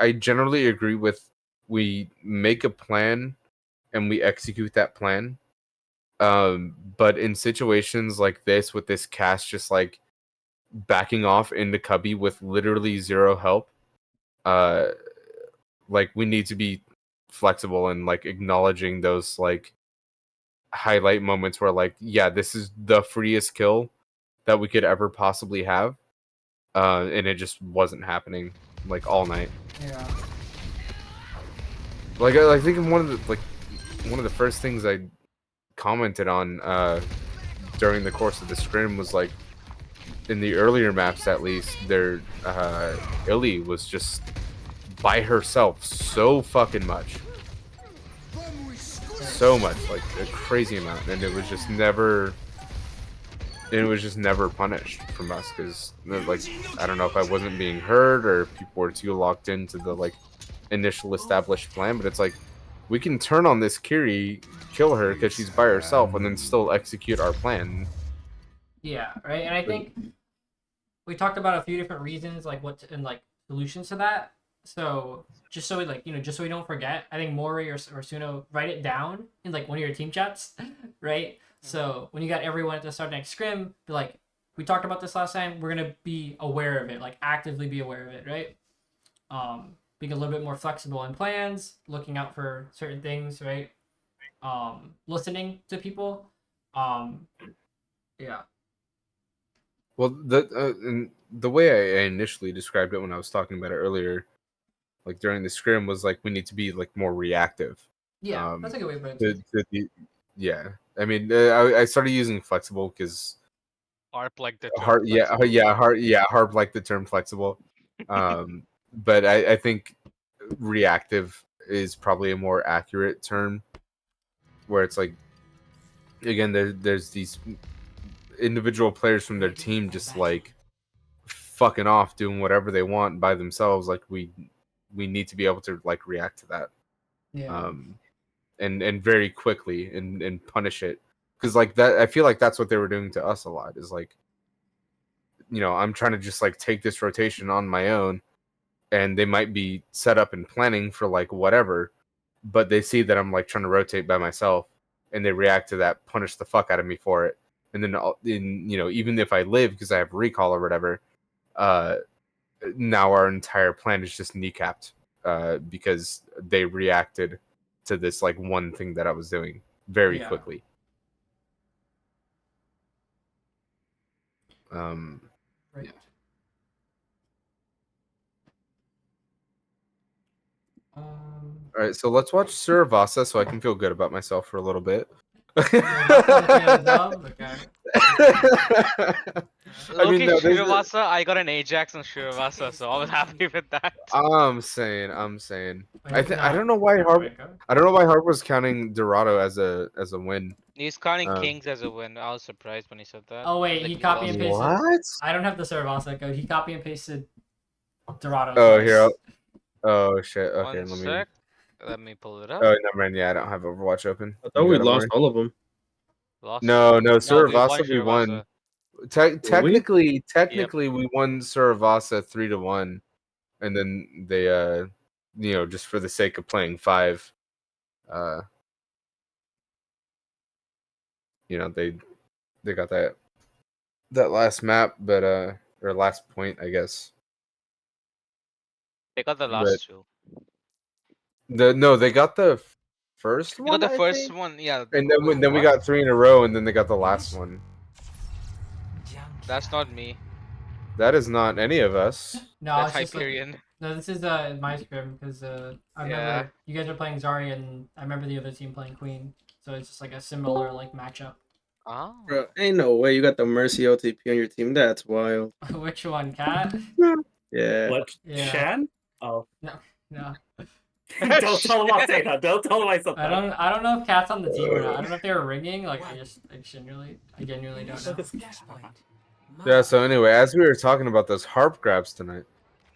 I generally agree with, we make a plan and we execute that plan. But in situations like this, with this cast just like backing off into Cubby with literally zero help, like we need to be flexible and like acknowledging those like highlight moments where like, yeah, this is the freest kill that we could ever possibly have. And it just wasn't happening like all night. Yeah. Like I think one of the first things I commented on during the course of the scrim was like, in the earlier maps at least, their Illy was just by herself so fucking much. So much, like a crazy amount, and it was just never punished from us, because like I don't know if I wasn't being heard or if people were too locked into the like initial established plan, but it's like we can turn on this Kiri, kill her because she's by herself, and then still execute our plan. Yeah, right. And I think we talked about a few different reasons, like and like solutions to that. So just so we like, you know, just so we don't forget, I think Mori or Suno, write it down in like one of your team chats, right? So when you got everyone at the start of next scrim, be like, we talked about this last time. We're gonna be aware of it, like actively be aware of it, right? Being a little bit more flexible in plans, looking out for certain things, right? Listening to people. Yeah. Well, the way I initially described it when I was talking about it earlier, like during the scrim, was like we need to be like more reactive. Yeah, that's a good way to put it. Yeah, I mean, I started using flexible because Harp like the term Harp, flexible. Harp like the term flexible. But I think reactive is probably a more accurate term, where it's like, again, there's these individual players from their team just like fucking off doing whatever they want by themselves. Like we need to be able to like react to that, and very quickly and punish it, because like that, I feel like that's what they were doing to us a lot, is like, you know, I'm trying to just like take this rotation on my own, and they might be set up and planning for like whatever, but they see that I'm like trying to rotate by myself, and they react to that, punish the fuck out of me for it. And then, you know, even if I live because I have recall or whatever, now our entire plan is just kneecapped, because they reacted to this like one thing that I was doing very quickly. Right. Yeah. All right, so let's watch Suravasa so I can feel good about myself for a little bit. Loki Shiravasa, I got an Ajax on Shiravasa, so I was happy with that. I'm saying. I don't know why Harp was counting Dorado as a win. He's counting Um, kings as a win. I was surprised when he said that. Oh wait, Like, he we copy lost and it. pasted. What? I don't have the Saravasa code. He copy and pasted Dorado. Oh, twice. here. Oh shit. Okay, One let me. sec. Let me pull it up. Oh, never mind. Yeah, I don't have Overwatch open. I thought You we got it, lost Maury? all of them. Lost. No, no, No, we won Saravasa we won. Shiravasa. Technically, we won Saravasa 3-1, and then they, just for the sake of playing 5, they got that last map, but or last point, I guess. They got the But last two. they got the first They one, got the I first think, one. Yeah. and then we What? got 3 in a row, and then they got the last one. That's not me. That is not any of us. No, That's it's just like, Hyperion. no. This is my scrim because I remember Yeah. you guys are playing Zarya and I remember the other team playing Queen, so it's just like a similar like matchup. Oh. Bro, ain't no way you got the Mercy OTP on your team. That's wild. Which one, Cat? Yeah. What? Yeah. Shan? Oh. No. Don't tell him I'll say that. Don't tell him I said that. I don't know if Cat's on the team or not. I don't know if they were ringing. Like I genuinely don't know. Yeah. So anyway, as we were talking about those harp grabs tonight.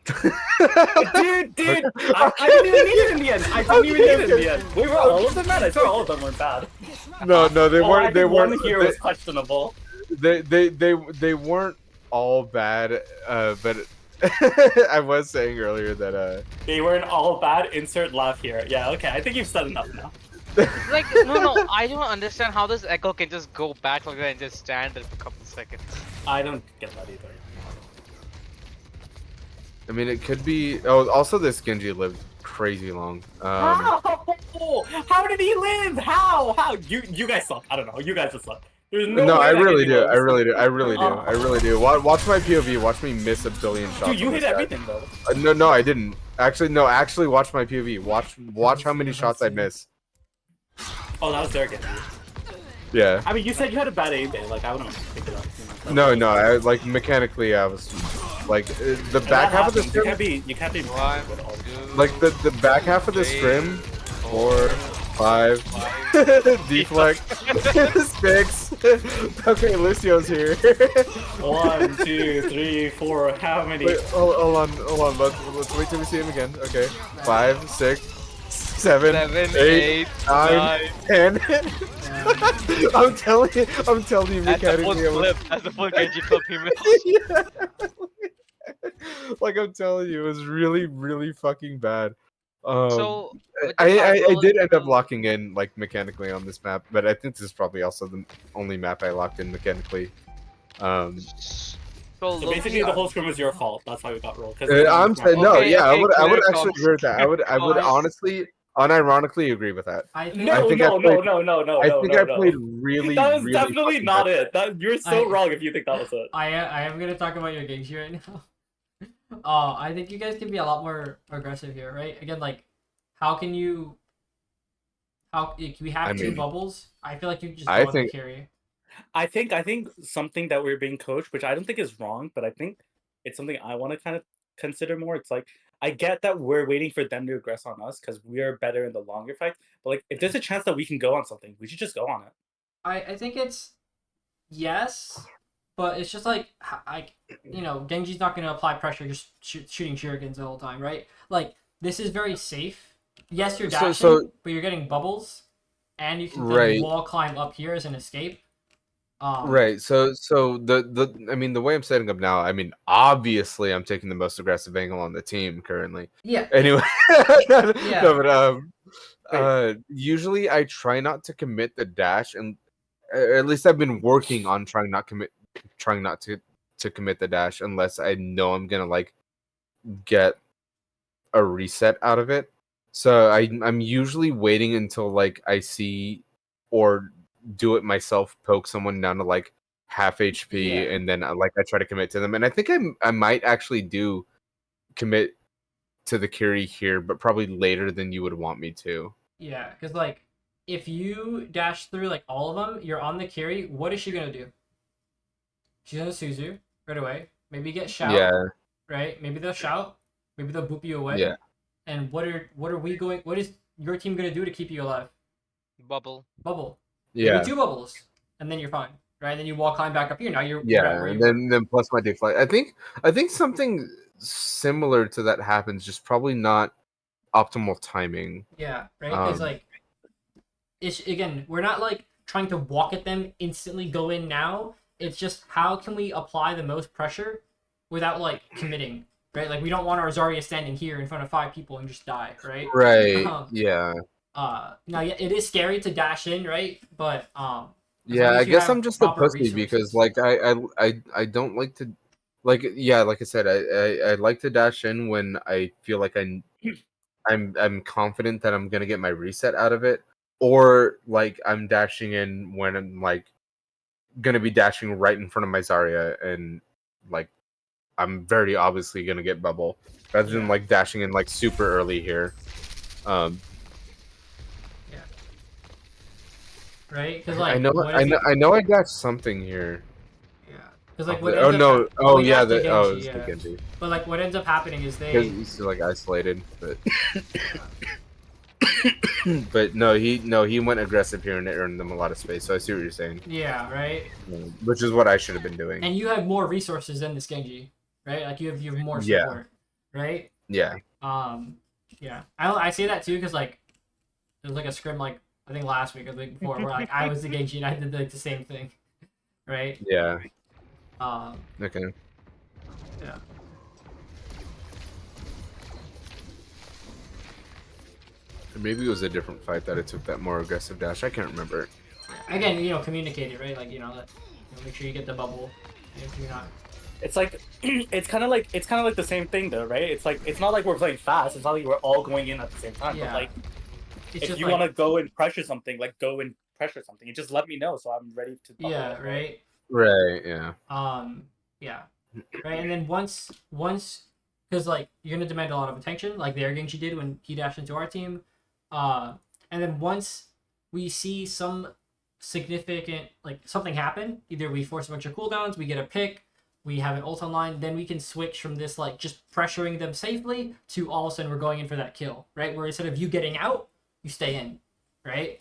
Dude, I didn't even need it in the end. I didn't even need it in the end. We were all of them bad. I swear all of them weren't bad. No, they Oh, I weren't. think They one weren't. here was questionable. They weren't all bad. But I was saying earlier that They weren't all bad. Insert laugh here. Yeah, okay. I think you've said enough now. Like, no, I don't understand how this echo can just go back like that and just stand there for a couple seconds. I don't get that either. I mean, it could be. Oh, also this Genji lived crazy long. How? How did he live? How? You guys suck. I don't know. You guys just suck. There's no No, way I that really Genji do. lives. I really do. Watch my POV. Watch me miss a billion shots. Dude, you on hit this guy. everything though. No, I didn't. Actually, watch my POV. Watch how many shots I miss. Oh, that was their Genji. Yeah. I mean, you said you had a bad aim day. Like, I wouldn't pick it up. You No, know, I like mechanically. I was like the And back that half of the happens. scrim. You can't be. One, good all the time. two, Like the back half of the scrim. 4, 5. Deflect. 6. Okay, Lucio's here. 1, 2, 3, 4. How many? Wait, hold on. Let's wait till we see him again. Okay. 5, 6, 7, 8, 9, 10. I'm telling you, That's the full mechanically. flip. That's the full Genji flip he missed. Yeah. Like I'm telling you, it was really, really fucking bad. So, with the I Harp did end up roll- locking in like mechanically on this map, but I think this is probably also the only map I locked in mechanically. So So basically, the whole scrim was your fault. That's why we got rolled. I'm saying no, Okay, yeah, I okay, would clear actually comms. agree with that. I would Comms. honestly, unironically agree with that. I think No, I think no, I played- no. I think I no. played really, That was really definitely fucking not bad. it. You're so I- wrong if you think that was it. I am gonna talk about your Genji right now. I think you guys can be a lot more aggressive here, right? Again, like, how can you? Can we have I two mean, bubbles? I feel like you just I go on think- the carry. I think something that we're being coached, which I don't think is wrong, but I think it's something I want to kind of consider more. It's like I get that we're waiting for them to aggress on us because we are better in the longer fights. But like, if there's a chance that we can go on something, we should just go on it. I think it's yes, but it's just like Genji's not gonna apply pressure just shooting shurikens the whole time, right? Like this is very safe. Yes, you're dashing, but you're getting bubbles, and you can Right. wall climb up here as an escape. Right. So I mean the way I'm setting up now, I mean obviously I'm taking the most aggressive angle on the team currently. Yeah. Anyway. Yeah. No, but usually I try not to commit the dash, and at least I've been working on trying not to commit the dash unless I know I'm gonna like get a reset out of it. So I'm usually waiting until like I see or do it myself, poke someone down to like half HP, Yeah. and then I try to commit to them. And I think I might actually do commit to the carry here, but probably later than you would want me to. Yeah, because like if you dash through like all of them, you're on the carry. What is she gonna do? She's gonna Suzu right away. Maybe get shout. Yeah. Right. Maybe they'll shout. Maybe they'll boop you away. Yeah. And what are we going? What is your team gonna do to keep you alive? Bubble. Bubble. Yeah. Maybe 2 bubbles, and then you're fine, right? Then you wall climb back up here. Now you're at Yeah, where you and then plus my deflect. I think something similar to that happens, just probably not optimal timing. Yeah, right. Because like, it's again, we're not like trying to walk at them instantly. Go in now. It's just how can we apply the most pressure without like committing, right? Like we don't want our Zarya standing here in front of 5 people and just die, right? Right. Yeah. Now yeah, it is scary to dash in, right? But as Yeah, long I as you guess have I'm just a proper pussy because resources. like I don't like to like yeah, like I said, I like to dash in when I feel like I'm confident that I'm gonna get my reset out of it, or like I'm dashing in when I'm like gonna be dashing right in front of my Zarya and like I'm very obviously gonna get bubble rather than Yeah. like dashing in like super early here. Right? Because like, I know what I is know it? I know I dashed something here. Yeah. Because like, Oh, what oh ends up no! Oh we yeah! dashed to Genji, It's the yeah. Genji. But like, what ends up happening is Because they. he's like isolated, but but no, he went aggressive here and it earned them a lot of space. So I see what you're saying. Yeah. Right. Which is what I should have been doing. And you have more resources than this Genji, right? Like you have more Yeah. support, right? Yeah. Yeah. I say that too because like there was like a scrim like I think last week or the week before where like I was the Genji and I did like the same thing, right? Yeah. Yeah. Okay. Maybe it was a different fight that it took that more aggressive dash. I can't remember. Again, communicate it, right? Like that. Make sure you get the bubble. If you're not. It's like it's kind of like the same thing though, right? It's like it's not like we're playing fast. It's not like we're all going in at the same time. Yeah. But like, It's if just you like, want to go and pressure something, like go and pressure something. You just let me know, so I'm ready to. Yeah. Right. Right. Yeah. Yeah. Right. And then once, because like you're gonna demand a lot of attention, like the air Genji did when he dashed into our team. And then once we see some significant like something happen, either we force a bunch of cooldowns, we get a pick, we have an ult online, then we can switch from this like just pressuring them safely to all of a sudden we're going in for that kill, right? Where instead of you getting out, you stay in, right?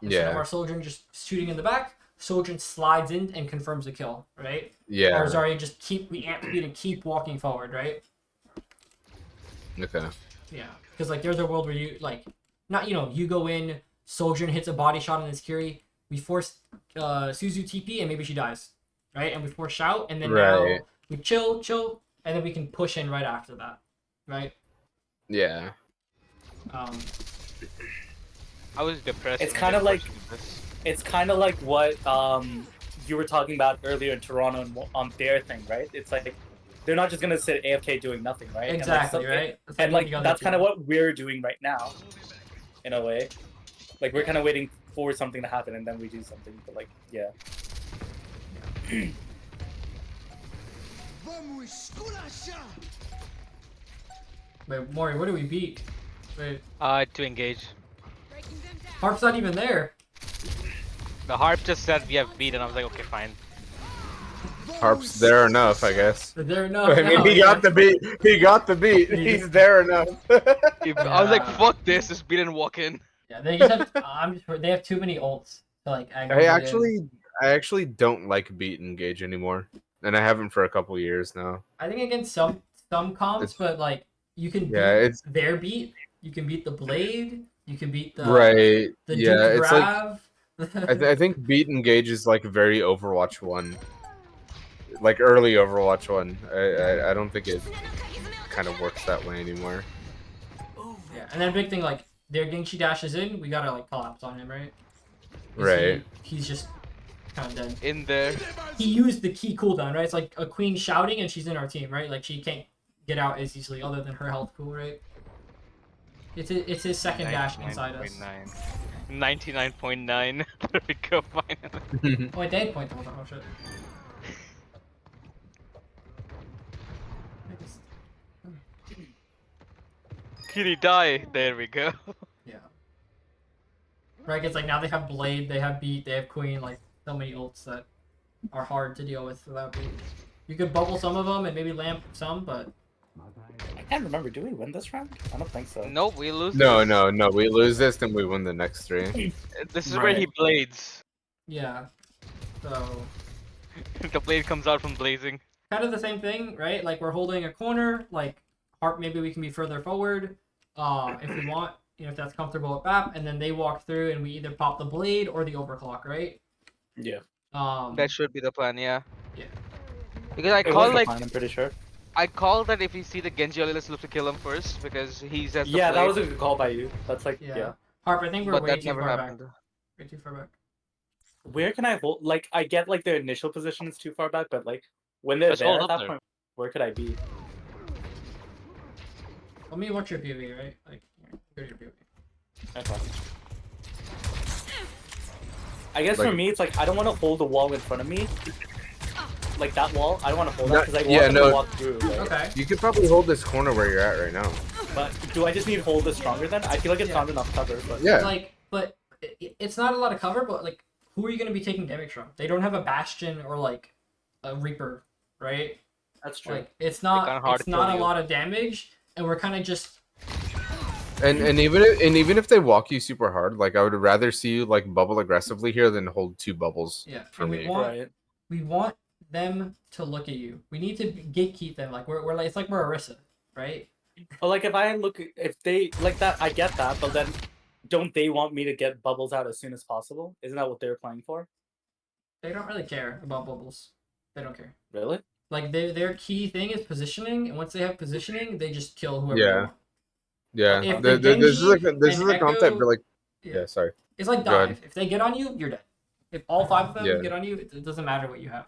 Instead of our Sojourn just shooting in the back, Sojourn slides in and confirms the kill, right? Yeah. Our Zarya just we amp speed and keep walking forward, right? Okay. Yeah, because like there's a world where you like, not you go in, Sojourn hits a body shot on this Kiri, we force Suzu TP and maybe she dies, right? And we force shout and then now we chill, and then we can push in right after that, right? Yeah. I was depressed. It's when I kind of did like this. what you were talking about earlier in Toronto on their thing, right? It's like they're not just gonna sit AFK doing nothing, right? Exactly, right? And like that's kind of what we're doing right now, in a way. Like we're kind of waiting for something to happen and then we do something. But like, yeah. Wait, Mori, what do we beat? Wait, To engage. Harp's not even there. The Harp just said we have beat, and I was like, okay, fine. Harp's there enough, I guess. There enough. I mean, he got the beat. He got the beat. He's there enough. I was like, fuck this, just beat and walk in. Yeah, they just have. They have too many ults to like. I actually don't like beat engage anymore, and I haven't for a couple years now. I think against some comps, but like you can beat their beat. You can beat the blade. You can beat the the Duke it's grab. like I think beat engage is like very Overwatch 1, like early Overwatch 1. I don't think it kind of works that way anymore. Yeah, and then big thing like their Genji dashes in, we gotta like collapse on him, right? Right. He's just kind of dead. In there. He used the key cooldown, right? It's like a queen shouting and she's in our team, right? Like she can't get out as easily other than her health cool, right? It's his second dash inside us. 99.9. There we go, finally. Oh, wait, they had point though. Oh shit. Kitty die. There we go. Yeah. Right, it's like now they have blade, they have beat, they have queen, like so many ults that are hard to deal with without beat. You could bubble some of them and maybe lamp some, but can't remember. Do we win this round? I don't think so. Nope, we lose. No, this. no, no. We lose this, then we win the next 3. This is where he Right. blades. Yeah. So The blade comes out from blazing. kind of the same thing, right? Like we're holding a corner. Like Harp, maybe we can be further forward, if we want. You know, if that's comfortable with BAP, and then they walk through, and we either pop the blade or the overclock, right? Yeah. That should be the plan, yeah. Yeah. Because I It was call the like plan, I'm pretty sure. I call that if we see the Genji early, let's look to kill him first because he's at the Yeah, that blade, was a good call by you. That's like, Yeah. yeah. Harp, I think we're but way that too never far happened. back. Way too far back. Where can I hold? Like, I get like the initial position is too far back, but like when they're Let's there hold at up that there. point, where could I be? Let me watch your POV, right? Like, here, go to your POV. Okay. I guess for Like- me, it's like I don't want to hold the wall in front of me. Like that wall, I don't want to hold that because I want Yeah, them no. to walk through. Right? Okay. You could probably hold this corner where you're at right now. But do I just need to hold this stronger then? I feel like it's Yeah. not enough cover. But Yeah. Like, but it's not a lot of cover. But like, who are you going to be taking damage from? They don't have a Bastion or like a Reaper, right? that's true. Like, it's kinda not. hard It's to not kill a you. lot of damage, and we're kind of just. And even if they walk you super hard, like I would rather see you like bubble aggressively here than hold 2 bubbles. Yeah, For and me. we want them to look at you. We need to gatekeep them. Like we're like it's like we're Orisa, right? But like if they like that, I get that. But then, don't they want me to get bubbles out as soon as possible? Isn't that what they're playing for? They don't really care about bubbles. They don't care. Really? Like their key thing is positioning, and once they have positioning, they just kill whoever. Yeah. They want. Yeah. If This the is like Genji this is and a concept, Echo- but like Yeah. yeah, sorry. It's like Go ahead. dive. If they get on you, you're dead. If all 5 of them Yeah. get on you, it doesn't matter what you have.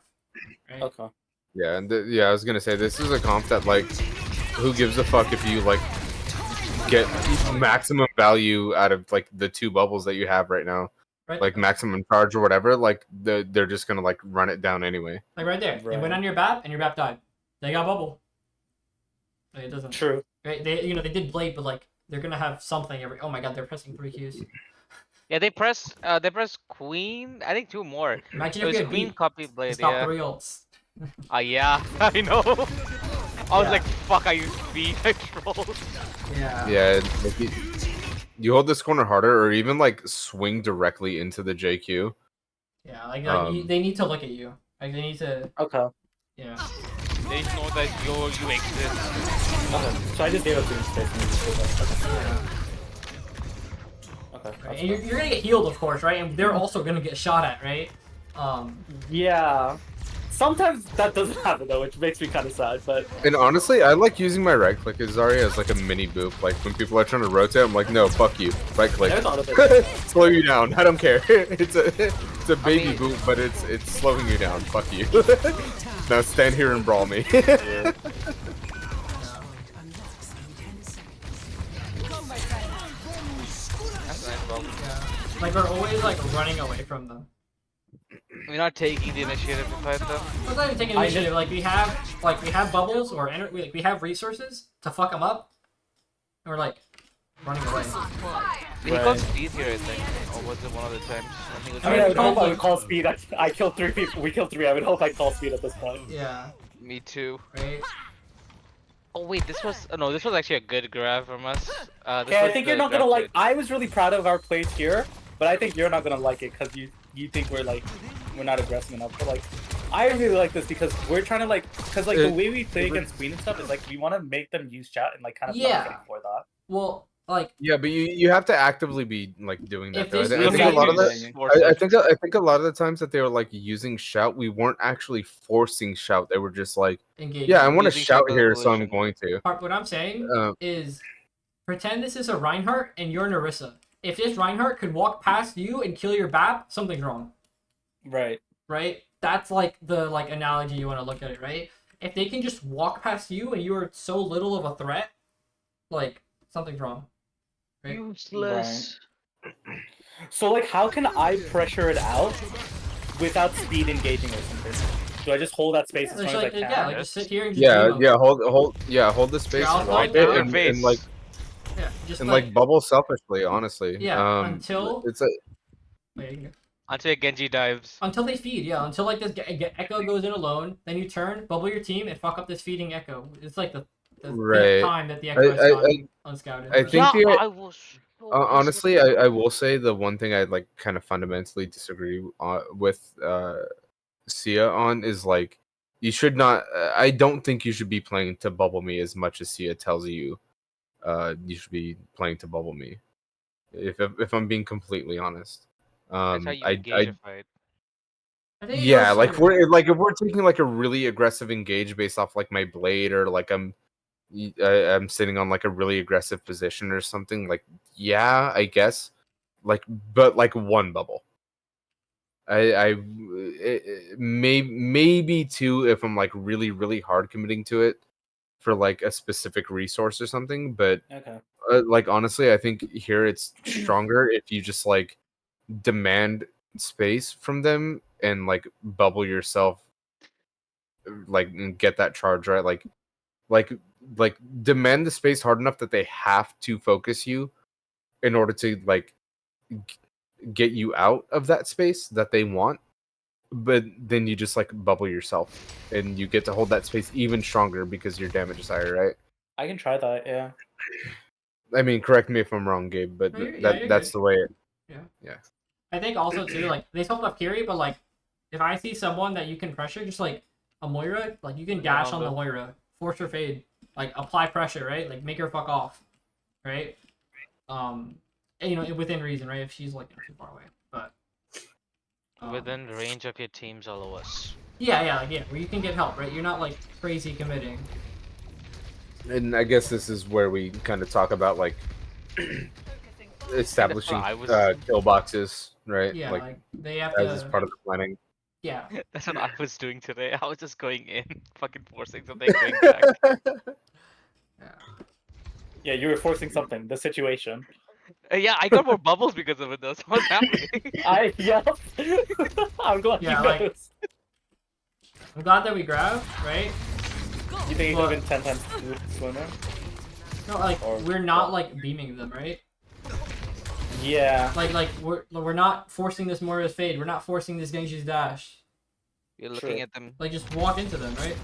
Right? Okay. Yeah, and yeah, I was gonna say this is a comp that like, who gives a fuck if you like get maximum value out of like the 2 bubbles that you have right now, Right? like maximum charge or whatever. Like they're just gonna like run it down anyway. Like right there. They went Right. on your BAP, and your BAP died. They got bubble. Like, it doesn't. True. Right? They they did blade, but like they're gonna have something every. Oh my god, they're pressing 3 Qs. Yeah, they press Queen. I think 2 more. Imagine It if was you had Queen beat. copy blade. Stop Yeah. 3 ults. Yeah, I know. I was Yeah. like, fuck, I used speed. I trolled. Yeah. Yeah, like you hold this corner harder, or even like swing directly into the JQ. Yeah. Like Um, they need to look at you. Like they need to. Okay. Yeah. They know that you exist. Okay. So I just gave up green space. And just did that. Okay. Right? That's And you're fine. gonna get healed, of course, right? And they're also gonna get shot at, right? Yeah. Sometimes that doesn't happen though, which makes me kind of sad. But And honestly, I like using my right click as Zarya as like a mini boop. Like when people are trying to rotate, I'm like, no, fuck you, right click, I never thought of it. slow you down. I don't care. It's a baby mean- boop, but it's slowing you down. Fuck you. Now stand here and brawl me. Yeah. That's nice, bro. Yeah. Like we're always like running away from them. We're not taking the initiative to fight them. It's not even taking I initiative. Like we have bubbles or we have resources to fuck them up, and we're like running away. Did he call Right. speed here, I think? Or was it one of the times? I think it was I mean, I would call hope I the- would call speed. I killed 3 people. We killed 3. I would hope I call speed at this point. Yeah. Me too. Right. Oh wait, this was no, this was actually a good grab from us. This Okay, I was think the you're not gonna grab like. rate. I was really proud of our plays here, but I think you're not gonna like it because you think we're not aggressive enough. But like, I really like this because we're trying to because the way we play against Queen and stuff is like we want to make them use chat and like kind of Yeah. not for that. Well, like Yeah, but you have to actively be like doing that. If Though. they I think still a lot of do the I think a lot of the times that they were like using shout, we weren't actually forcing shout. They were just like, engage. yeah, I want to Using shout shout here, so I'm resolution. going to. Harp, what I'm saying Um, is, pretend this is a Reinhardt and you're Narissa. If this Reinhardt could walk past you and kill your BAP, something's wrong. Right. Right? That's like the analogy you want to look at it, right? If they can just walk past you and you are so little of a threat, like something's wrong. Right? Useless. So like, how can I pressure it out without speed engaging or something? Do I just hold that space Yeah, as there's long as I like, can? yeah, like just sit here and just Yeah, emo. yeah, hold the space, Yeah, I'll and hold walk it it, down. and Face. like Yeah, just like bubble selfishly, honestly. Yeah, until- it's a wait, you can go. Until Genji dives. Until they feed, yeah. Until like this Echo goes in alone, then you turn, bubble your team, and fuck up this feeding Echo. It's like the the Right. time that the Echo has gone unscouted. I but- think Yeah, the- I was. So honestly, I will say the one thing I like kind of fundamentally disagree with Sia on is like you should not. I don't think you should be playing to bubble me as much as Sia tells you. You should be playing to bubble me. If I'm being completely honest, That's how you I engage a fight. I think yeah, also- if we're taking like a really aggressive engage based off like my blade or like I'm sitting on like a really aggressive position or something, like yeah, I guess, like but like one bubble. Maybe two if I'm like really hard committing to it for like a specific resource or something, but Okay. like honestly, I think here it's stronger if you just like demand space from them and like bubble yourself, like and get that charge right, like like demand the space hard enough that they have to focus you in order to like get you out of that space that they want, but then you just like bubble yourself and you get to hold that space even stronger because your damage is higher, right? I can try that. Yeah. I mean, correct me if I'm wrong, Gabe, but No, you're that's good. the way it. Yeah. I think also too, like they talked about Kiri, but like if I see someone that you can pressure, just like a Moira, like you can dash on the Moira, force her fade, like apply pressure, right? Like make her fuck off, right? And, you know, within reason, right? If she's like too far away, but Within range of your team's LOS. yeah, where you can get help, right? You're not like crazy committing. And I guess this is where we kind of talk about like establishing I was- kill boxes, right? Yeah, like like they have as to. part of the planning. Yeah, That's what I was doing today. I was just going in, fucking forcing something, going back. yeah. Yeah, you were forcing something. The situation. Yeah, I got more bubbles because of it though. So what's happening? Yep. I'm glad Yeah, you like- noticed. I'm glad that we grabbed, right? You think it could have been 10 times sooner? No, like Or- we're not like beaming them, right? Yeah. Like we're not forcing this Moira's fade. We're not forcing this Genji's dash. You're looking True. at them. Like just walk into them, right?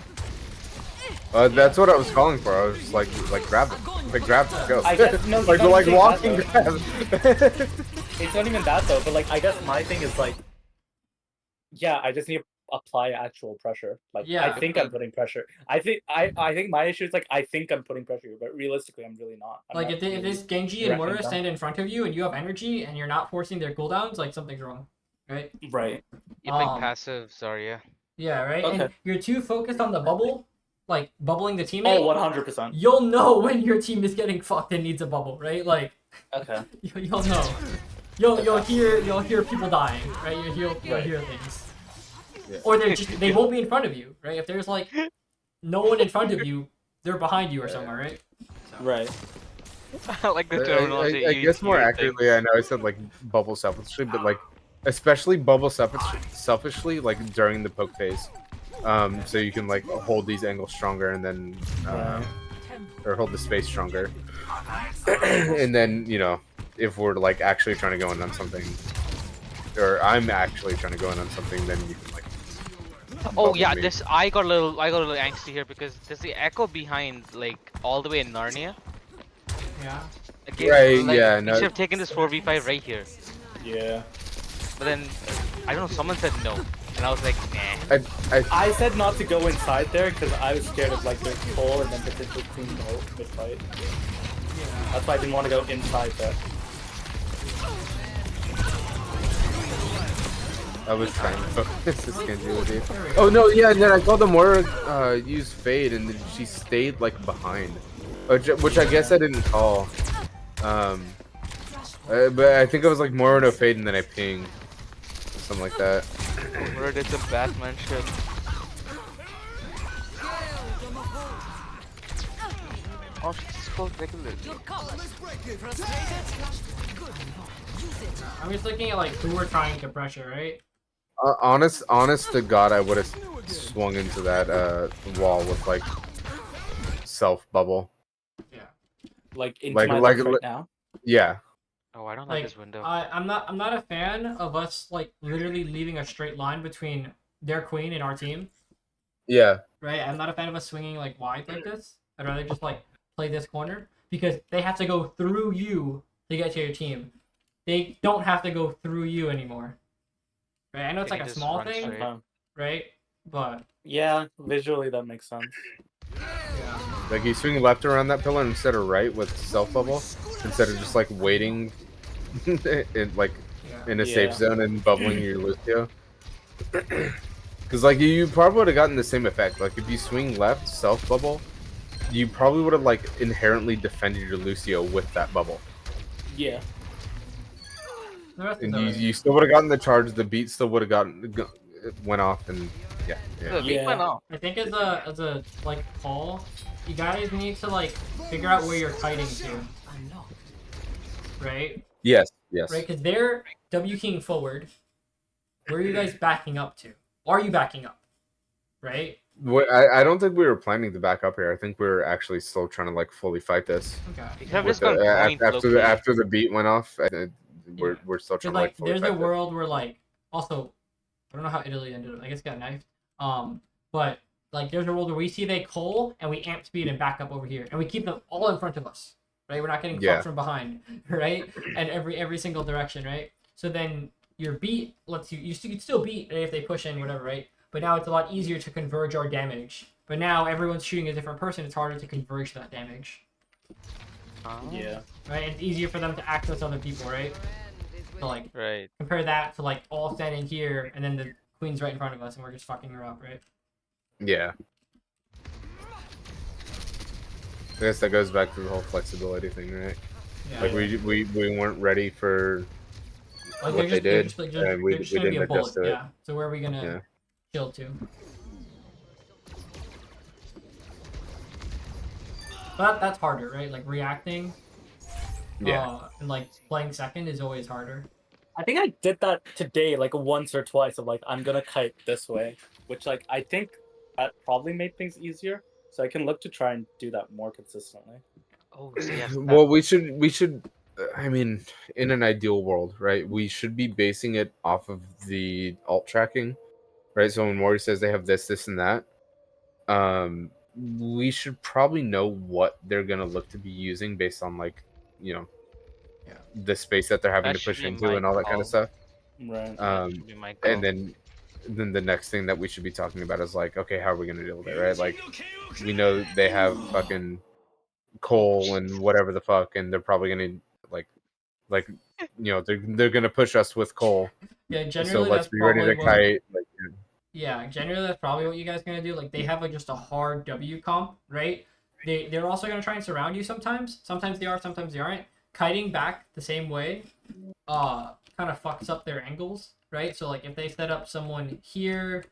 That's what I was calling for. I was just like grab it, like grab it, go. I guess- no, like you don't like think walking that, grab. It's not even that though, but like I guess my thing is like, yeah, I just need to apply actual pressure. Like Yeah. I think I'm putting pressure. I think my issue is like I think I'm putting pressure, but realistically I'm really not. I'm Like not if really this Genji and Moira wrecking them. stand in front of you and you have energy and you're not forcing their cooldowns, like something's wrong, right? Right. You're playing Um, passive, Zarya. Yeah, right. Okay. And you're too focused on the bubble, like bubbling the Oh, teammate. 100%. You'll know when your team is getting fucked and needs a bubble, right? Like Okay. you'll know. You'll hear people dying, right? You'll Right. hear things. Yeah. Or they won't be in front of you, right? If there's like no one in front of you, they're behind you or somewhere, right? So, Right. I like the terminology. I you guess more use, accurately, I know I said like bubble selfishly, but like especially bubble selfishly, like during the poke phase, so you can like hold these angles stronger and then or hold the space stronger, and then you know if we're like actually trying to go in on something, or I'm actually trying to go in on something, then you can like. Oh bubble yeah, me. I got a little angsty here because there's the echo behind, like all the way in Narnia. yeah. Okay, Right, like, yeah, You no. should have taken this 4v5 right here. Yeah. But then I don't know, someone said no, and I was like, nah. I said not to go inside there because I was scared of like the pull and then potentially clean mid fight. That's why I didn't want to go inside there. I was trying to focus this Genji with you. Oh no, yeah, and then I saw the Moira use fade, and then she stayed like behind, which I guess I didn't call. But I think it was like Moira no fade, and then I ping, something like that. Mura did some Batman shit. Oh, she spoke regularly. I'm just looking at like who we're trying to pressure, right? Honest to God, I would have swung into that wall with like self bubble. Yeah. Like into Like- my like- left right now. Yeah. Oh, I don't like Like this window. I'm not a fan of us like literally leaving a straight line between their queen and our team, Yeah. right? I'm not a fan of us swinging like wide like this. I'd rather just like play this corner because they have to go through you to get to your team. They don't have to go through you anymore. Right? I know it's They like can a just small run thing, straight. right? But Yeah, visually that makes sense. yeah. Like you swing left around that pillar instead of right with self bubble, instead of just like waiting in like in a safe Yeah. zone and bubbling your Lucio. Because like you probably would have gotten the same effect. Like if you swing left self bubble, you probably would have like inherently defended your Lucio with that bubble. Yeah. The rest is And alright. you still would have gotten the charge. The beat still would have went off, and yeah. The beat went off. I think as a like call, you guys need to like figure out where you're kiting to. Right? Yes. Right? Because they're W keying forward. Where are you guys backing up to? Are you backing up? Right? I don't think we were planning to back up here. I think we were actually still trying to like fully fight this. Okay. You have With just gone point after the beat went off, we're still trying to like fully there's fight a this. world where like also I don't know how Italy ended up. I guess it got knifed. But like there's a world where we see they coal and we amp speed and back up over here and we keep them all in front of us. Right? We're not getting fucked from behind, right? And every single direction, right? So then your beat lets you can still beat if they push in whatever, right? But now it's a lot easier to converge our damage. But now everyone's shooting a different person, it's harder to converge that damage. Yeah. Right? And it's easier for them to access other people, right? So like Right. compare that to like all standing here and then the queen's right in front of us and we're just fucking her up, right? Yeah. I guess that goes back to the whole flexibility thing, right? Yeah. Like we weren't ready for Like what they did, and we they're just gonna be didn't a bullet, adjust to it. yeah. So where are we gonna Yeah. chill to? But that's harder, right? Like reacting and like playing second is always harder. I think I did that today like once or twice of like I'm gonna kite this way, which like I think that probably made things easier. So I can look to try and do that more consistently. Oh, so yes. Well, we should. I mean, in an ideal world, right? We should be basing it off of the alt tracking, right? So when Mori says they have this, and that, we should probably know what they're gonna look to be using based on like, the space that they're having That to push should be into my and all that kind of call. stuff. Right. That should be my call. And then the next thing that we should be talking about is like, okay, how are we gonna deal with it, right? Like, we know they have fucking coal and whatever the fuck, and they're probably gonna they're gonna push us with coal. Yeah, So generally let's that's be ready probably to what, kite. yeah, generally that's probably what you guys are gonna do. Like they have like just a hard W comp, right? They're also gonna try and surround you sometimes. Sometimes they are, sometimes they aren't. Kiting back the same way, kind of fucks up their angles, right? So like if they set up someone here,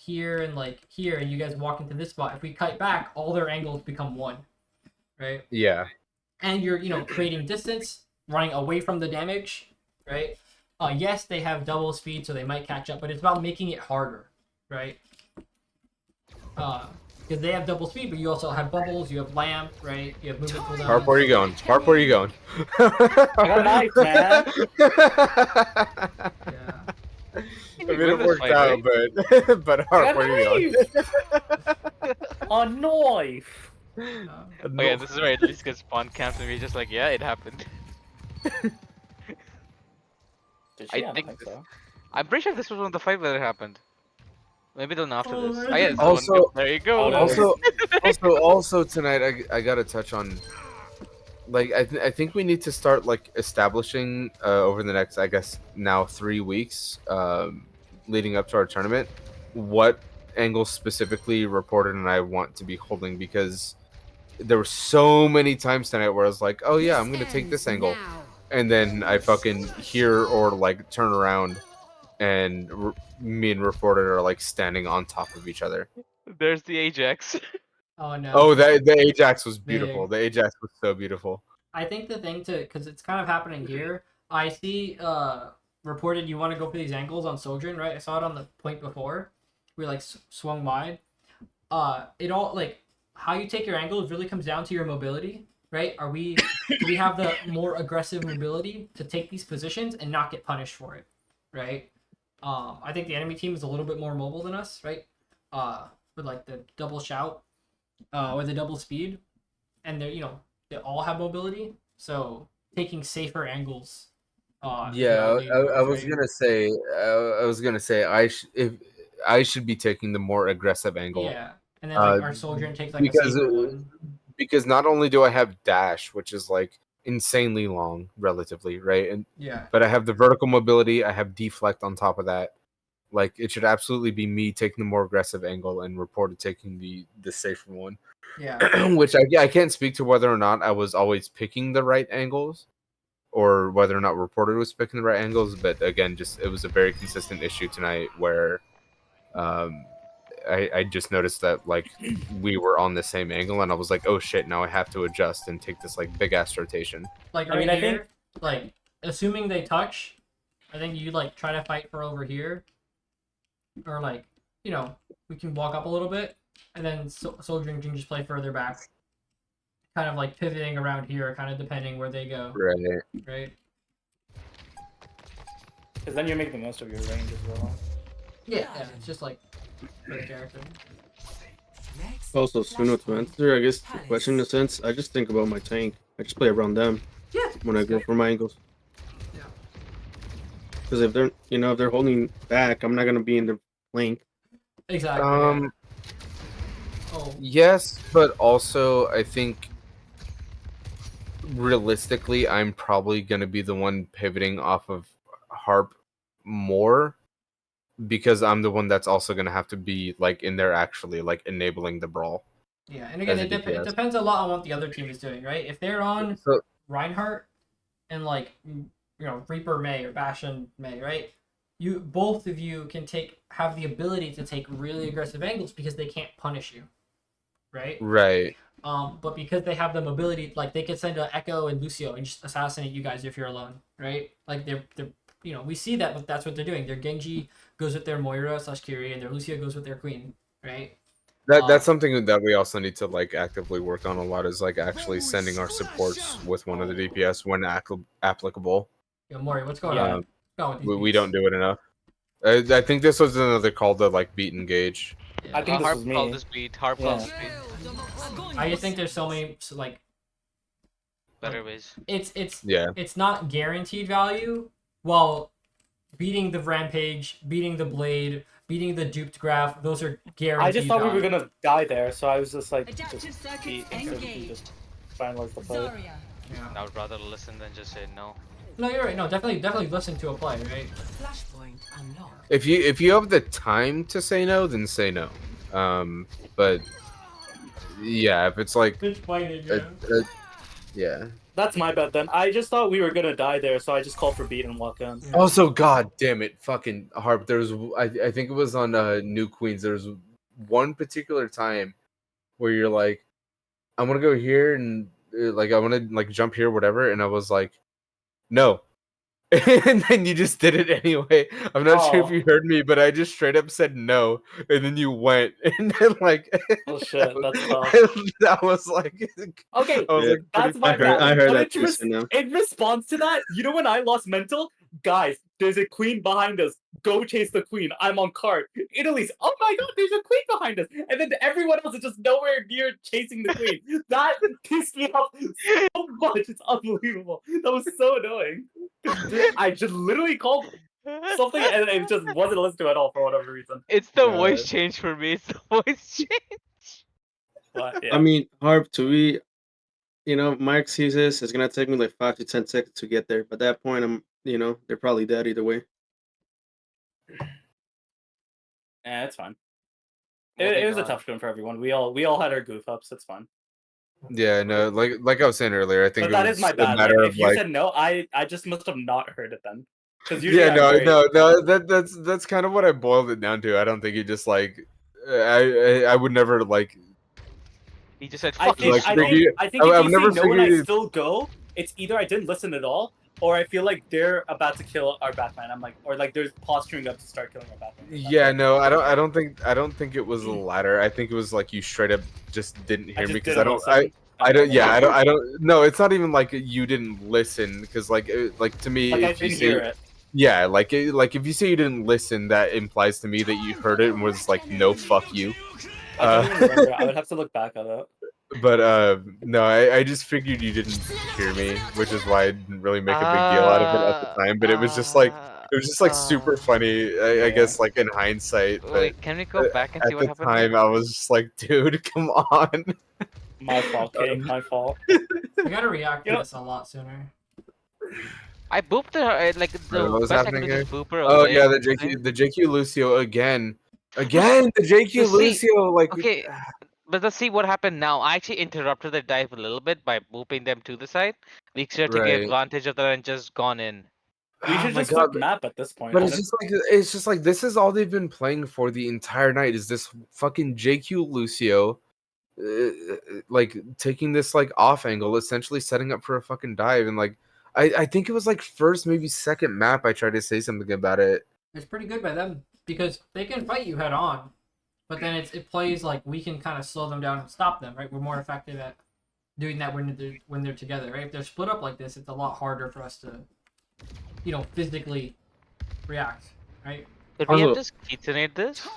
and like here, and you guys walk into this spot, if we kite back, all their angles become one, right? Yeah. And you're creating distance, running away from the damage, right? Yes, they have double speed, so they might catch up, but it's about making it harder, right? Because they have double speed, but you also have bubbles, you have lamp, right? You have movement cooldowns. Harp, where are you going? Harp, where are you going? I got knife, man. Yeah. I mean, it worked out, but Harp, where are you going? A knife. Oh yeah, this is where at least gets spawn camps and we're just like, yeah, it happened. Did I she? I don't think think this- so. I'm pretty sure this was one of the 5 that it happened. Maybe the one after Oh, this. really? Oh, yeah, this is Also- one. There you go. Also tonight, I gotta touch on, like, I think we need to start like establishing over the next, I guess now 3 weeks, leading up to our tournament, what angles specifically Reported and I want to be holding, because there were so many times tonight where I was like, oh yeah, I'm gonna take this angle, and then I fucking hear or like turn around, and me and Reported are like standing on top of each other. There's the Ajax. Oh no. Oh, the Ajax was beautiful. The Ajax was so beautiful. I think the thing because it's kind of happening here. I see Reported you want to go for these angles on Sojourn, right? I saw it on the point before. We like swung wide. It all like how you take your angles really comes down to your mobility, right? Do we have the more aggressive mobility to take these positions and not get punished for it, right? I think the enemy team is a little bit more mobile than us, right? With like the double shout. with a double speed, and they they all have mobility, so taking safer angles. Yeah, throughout lane I moves, was right? gonna say, if I should be taking the more aggressive angle. Yeah, and then like Uh, our soldier takes like a because safer one. because not only do I have dash, which is like insanely long relatively, right? And Yeah, but I have the vertical mobility, I have deflect on top of that. Like it should absolutely be me taking the more aggressive angle and reported taking the safer one. yeah. Which I can't speak to whether or not I was always picking the right angles or whether or not reported was picking the right angles, but again, just it was a very consistent issue tonight where um I just noticed that like we were on the same angle and I was like, oh shit, now I have to adjust and take this like big ass rotation. Like I right mean, I think here, like assuming they touch, I think you like try to fight for over here, or like we can walk up a little bit, and then soldier can just play further back, kind of like pivoting around here, kind of depending where they go, Right. right? because then you make the most of your range as well. Yeah, it's just like for the character. Also, Suno, to answer, I guess the question in a sense, I just think about my tank. I just play around them Yeah. when I go for my angles. Yeah. Because if they're, if they're holding back, I'm not gonna be in the flank. Exactly. Yeah. Oh. Yes, but also I think realistically I'm probably gonna be the one pivoting off of Harp more because I'm the one that's also gonna have to be like in there actually like enabling the brawl. Yeah, and again, as a it DPS. depends a lot on what the other team is doing, right? If they're on So Reinhardt and like Reaper May or Bastion May, right? You both of you can have the ability to take really aggressive angles because they can't punish you, right? right. But because they have the mobility, like they could send a Echo and Lucio and just assassinate you guys if you're alone, right? Like they're we see that that's what they're doing. Their Genji goes with their Moira / Kiri, and their Lucio goes with their Queen, right? That's something that we also need to like actively work on a lot is like actually sending our supports with one of the DPS when applicable. Yo, Mori, what's going Yeah. on? What's going with these We beats? don't do it enough. I think this was another call to like beat and gauge. Yeah. I think this Harp was me. called this beat. Harp called Yeah. this beat. I just think there's so many like Better ways. Yeah. it's not guaranteed value. While beating the Rampage, beating the Blade, beating the duped graph, those are guaranteed. I just thought we were value. gonna die there, so I was just like, Adaptive just circuits beat and engaged. just finalize the play. Zarya. Yeah. I would rather listen than just say no. No, you're right. No, definitely listen to a play, right? Flashpoint unlocked. If you have the time to say no, then say no. But yeah, if it's like Bitch fighting, yeah. That's my bad then. I just thought we were gonna die there, so I just called for beat and walk in. Also, god damn it, fucking Harp. I think it was on New Queens. There's one particular time where you're like, I want to go here and like I want to like jump here, whatever, and I was like, no. And then you just did it anyway. I'm not sure if Oh. you heard me, but I just straight up said no, and then you went, and then like, Oh shit, that's tough. that was like, Okay, I was Yeah. like, that's pretty my bad. I heard But that too, so now. in response to that, you know when I lost mental? Guys, there's a queen behind us. Go chase the queen. I'm on cart. Italy's, oh my god, there's a queen behind us. And then everyone else is just nowhere near chasing the queen. That pissed me off so much. It's unbelievable. That was so annoying. I just literally called something and it just wasn't listened to at all for whatever reason. It's the voice change for me. It's the voice change. But yeah. I mean, Harp, to be, my excuses, it's gonna take me like 5 to 10 seconds to get there. But at that point, they're probably dead either way. Yeah, it's fine. We'll It be was a gone. tough one for everyone. We all had our goof ups. It's fine. yeah, no, like I was saying earlier, I think But that it is was my a bad. matter Like, of if you like, said no, I just must have not heard it then. Because usually yeah, I'm no, very- that's kind of what I boiled it down to. I don't think you just like, I would never like. He just said, I "Fuck think Like, I if think you- I think I- if I've you never say no and I figured- still go, it's either I didn't listen at all, or I feel like they're about to kill our Batman. I'm like, or like they're posturing up to start killing our Batman. Yeah, no, I don't think it was the latter. I think it was like you straight up just didn't hear me because I don't. No, it's not even like you didn't listen because like to me, Like I if you didn't say, hear it. yeah, like if you say you didn't listen, that implies to me that you heard it and was like, no, fuck you. I don't even remember. I would have to look back at it. But no, I just figured you didn't hear me, which is why I didn't really make a big deal out of it at the time. But it was just like super funny, I guess, like in hindsight. But Wait, can we go back and see at what the happened? time, I was just like, dude, come on. My fault, King. My fault. We gotta react to You know- this a lot sooner. I booped her. Like the What was best I could happening do is here? boop her Oh away yeah, from the thing. JQ Lucio again, the JQ So see- Lucio, like Okay, but let's see what happened now. I actually interrupted the dive a little bit by booping them to the side. We should have taken Right. advantage of that and just gone in. We Oh should my just God, flip map at this point. But it's just like this is all they've been playing for the entire night is this fucking JQ Lucio, like taking this like off angle, essentially setting up for a fucking dive, and like I think it was like first maybe second map I tried to say something about it. It's pretty good by them because they can fight you head on, but then it plays like we can kind of slow them down and stop them. Right, we're more effective at doing that when they're together. Right, if they're split up like this, it's a lot harder for us to, physically react. Right. Could we have Also- just ketonate this?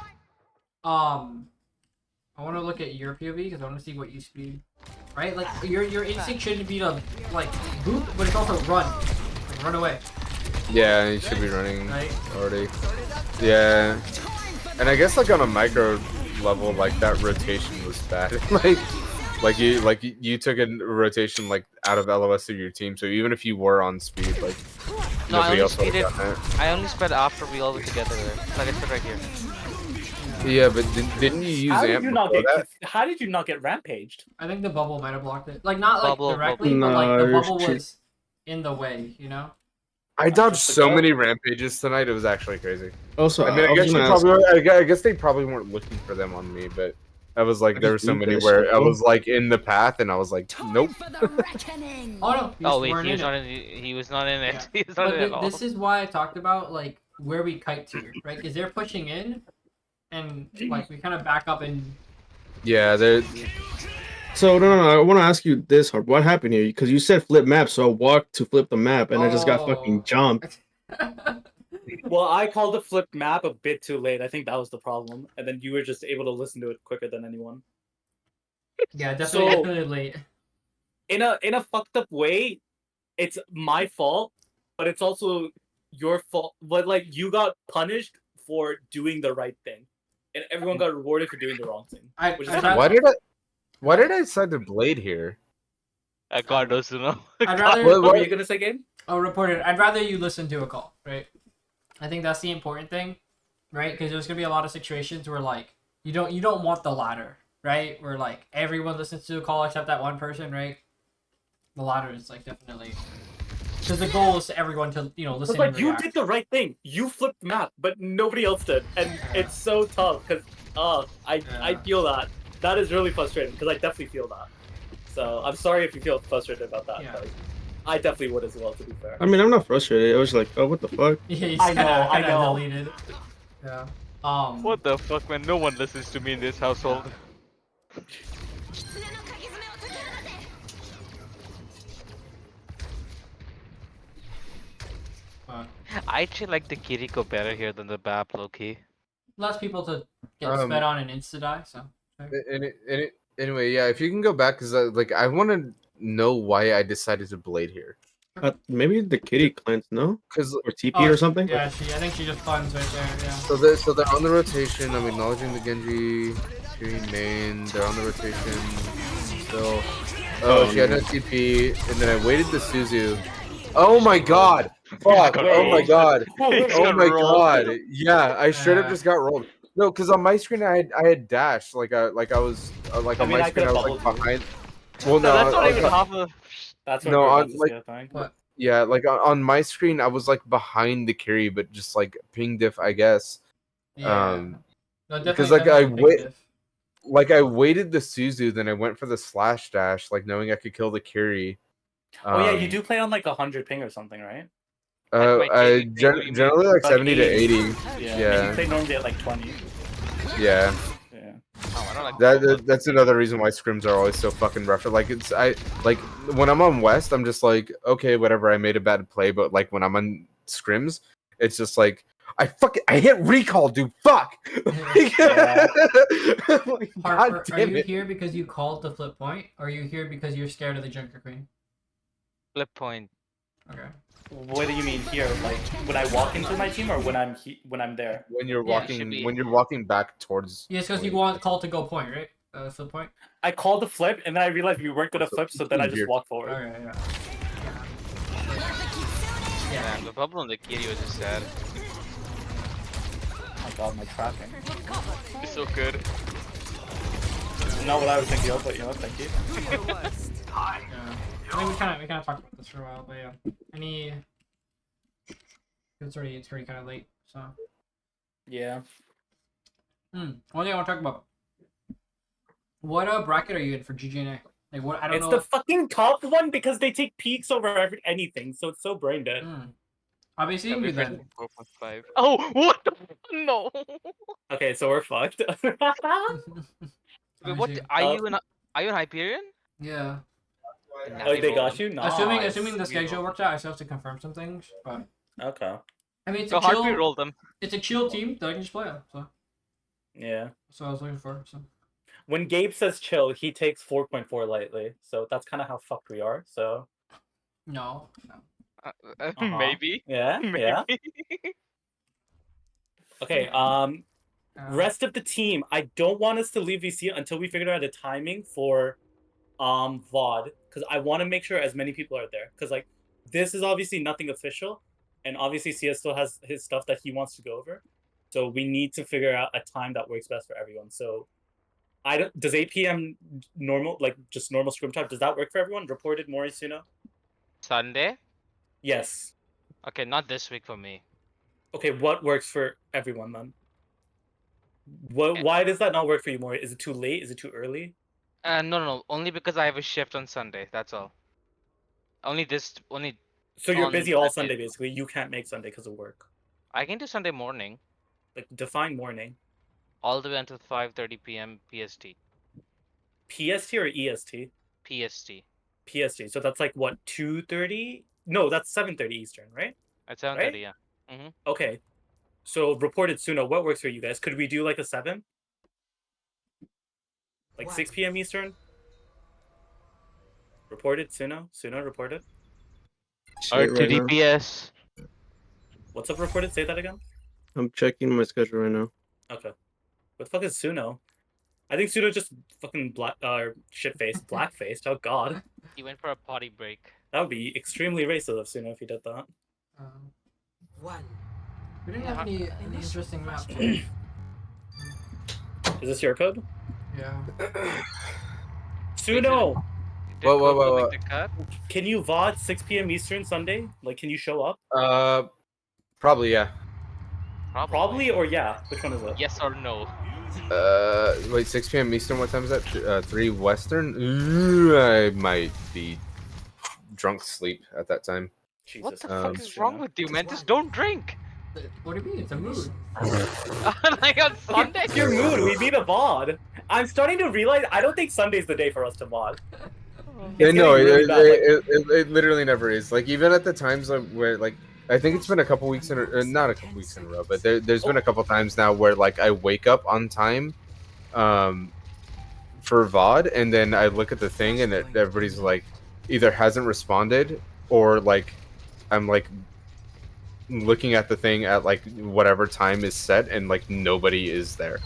I want to look at your POV because I want to see what you speed. Right, like your instinct shouldn't be to like boop, but it's also run, like, run away. Yeah, you should be running Right. already. Yeah, and I guess like on a micro level, like that rotation was bad. like you took a rotation like out of LOS of your team, so even if you were on speed, like No, I nobody only else would speeded. have done it. I only sped after we all were together there. Like I said right here. Yeah, but didn't you use How did amp you not before get? that? How did you not get rampaged? I think the bubble might have blocked it. Like not like Bubble. directly, but like No, the you're bubble cheat- was in the way. I dodged just a so go. many rampages tonight. It was actually crazy. Also, I mean, I was guess you gonna ask- probably, I guess they probably weren't looking for them on me, but I was like, I there were just so beat many this where shit, I bro. was like in the path, and I was like, nope. Oh no, you Oh just wait, weren't he was in not it. in. He was not in it. Yeah. He was not But in it at all. this is why I talked about like where we kite to, right? Because they're pushing in, and like we kind of back up and Yeah, they're So no. I want to ask you this, Harp. What happened here? Because you said flip map, so I walked to flip the map, and I just got Oh. fucking jumped. Well, I called the flip map a bit too late. I think that was the problem, and then you were just able to listen to it quicker than anyone. yeah, So- definitely late. In a fucked up way, it's my fault, but it's also your fault. But like you got punished for doing the right thing, and everyone got rewarded for doing the wrong thing. Which is I'd fine. rather- why did I decide to blade here? God knows to know. I'd rather What were you gonna say, Gabe? Oh, reported. I'd rather you listen to a call, right? I think that's the important thing, right? Because there's gonna be a lot of situations where like you don't want the latter, right? Where like everyone listens to a call except that one person, right? The latter is like definitely because the goal is to everyone to listen. It's like and you react. did the right thing. You flipped the map, but nobody else did, and it's so tough because I Yeah. feel that. That is really frustrating because I definitely feel that. So I'm sorry if you feel frustrated about that. Yeah. But I definitely would as well, to be fair. I mean, I'm not frustrated. I was like, oh, what the fuck? Yeah, you I know, I kinda know. deleted. Yeah. What the fuck, man? No one listens to me in this household. I actually like the Kiriko better here than the Bap, low-key. Less people to get Um, sped on and insta die. So Anyway, yeah, if you can go back, because like I want to know why I decided to blade here, Maybe the kitty cleanse, no? because Or TP Oh, or something? Yeah, I think she just funds right there. Yeah. so they're on the rotation. I'm acknowledging the Genji, Kirin main. They're on the rotation still. Oh, she had no TP, and then I waited the Suzu. Oh my god! Fuck! Oh my god! Oh my god! Yeah, I straight up Yeah. just got rolled. No, because on my screen I had dash like I was like I on mean, my I screen I could've was like bubbled you. behind. Well, No, no, that's not I- even half of. That's what No, we're on, about to like- see, I think. What? yeah, like on my screen I was like behind the carry, but just like ping diff, I guess. Yeah. No, because, definitely- like, I definitely wait- big diff. Like I waited the Suzu, then I went for the slash dash, like knowing I could kill the carry. Oh yeah, you do play on like 100 ping or something, right? Like, I what generally like About 70 to 80. Yeah. Yeah. And you play normally at like 20. Yeah. Yeah. Oh, I don't like That's another reason why scrims are always so fucking rough. Like like when I'm on West, I'm just like, okay, whatever, I made a bad play, but like when I'm on scrims, it's just like, I hit recall, dude. Fuck. Yeah. Like, Harp, God are damn you it. here because you called the flip point, or are you here because you're scared of the Junker Queen? Flip point. Okay. What do you mean here? Like when I walk into my team, or when I'm there? When you're Yeah, it should be- walking back towards. Yes, because you Queen. want call to go point, right? Flip point. I called the flip, and then I realized we weren't gonna flip, so then I just walked forward. Okay, yeah. Yeah, the bubble on the kitty was just sad. Oh my god, my tracking. It's so good. Not what I was thinking of, but you know, thank you. Yeah. I think we kind of talked about this for a while, but yeah. It's already kind of late, so. Yeah. One thing I want to talk about. What bracket are you in for GGNA? Like what? I don't It's know. the fucking top one because they take peaks over anything, so it's so brain dead. I'll be seeing you then. 4.5. Oh, what the? No. Okay, so we're fucked. Wait, what? see. Are you in Hyperion? Yeah. Oh, they got you? Nice. Assuming the We schedule rolled. worked out, I still have to confirm some things, but Okay. I mean it's So a hard we chill. roll them. It's a chill team that I can just play on. So Yeah. that's what I was looking for. So When Gabe says chill, he takes 4.4 lightly, so that's kind of how fucked we are. So no. Maybe. yeah, yeah. Okay. Rest of the team, I don't want us to leave VC until we figure out a timing for VOD, because I want to make sure as many people are there, because like this is obviously nothing official, and obviously CS still has his stuff that he wants to go over, so we need to figure out a time that works best for everyone. So does 8 p.m. normal, like just normal scrim time, does that work for everyone? Reported Morisuno? Sunday? Yes. Okay, not this week for me. Okay, what works for everyone then? Why does that not work for you, Mori? Is it too late? Is it too early? No. Only because I have a shift on Sunday. That's all. Only. So you're on busy all that Sunday, day. basically. You can't make Sunday because of work. I can do Sunday morning, Like, define morning. all the way until 5:30 p.m. PST. PST or EST? PST. PST. So that's like, what, 2:30? No, that's 7:30 Eastern, right? At 7:30, yeah. Okay. So, reported Suno, what works for you guys? Could we do like a 7? Like 6 p.m. Eastern? Reported Suno? Suno, reported? Shit right now. DPS. What's up, reported? Say that again? I'm checking my schedule right now. Okay. What the fuck is Suno? I think Suno just fucking shit-faced, black-faced. Oh god. He went for a potty break. That would be extremely racist of Suno if he did that. We didn't have any interesting maps. Yet. Is this your code? Yeah. Suno! Did Whoa, Coco whoa, make whoa. the cut? Can you VOD 6 p.m. Eastern Sunday? Like, can you show up? Probably yeah. Probably or yeah? Which one is it? Yes or no? Wait, 6 p.m. Eastern. What time is that? 3 Western. Ooh, I might be drunk sleep at that time. Jesus. What the Um, fuck is wrong with you, man? Just don't drink. What do you mean? It's a mood. Like on Sunday. It's your mood. We need a VOD. I'm starting to realize I don't think Sunday's the day for us to VOD. Yeah, no, getting really bad, it literally never is. Like even at the times where like I think it's been a couple weeks not a couple weeks in a row, but there's been a couple times now where like I wake up on time, for VOD, and then I look at the thing and everybody's like either hasn't responded or like I'm like looking at the thing at like whatever time is set and like nobody is there.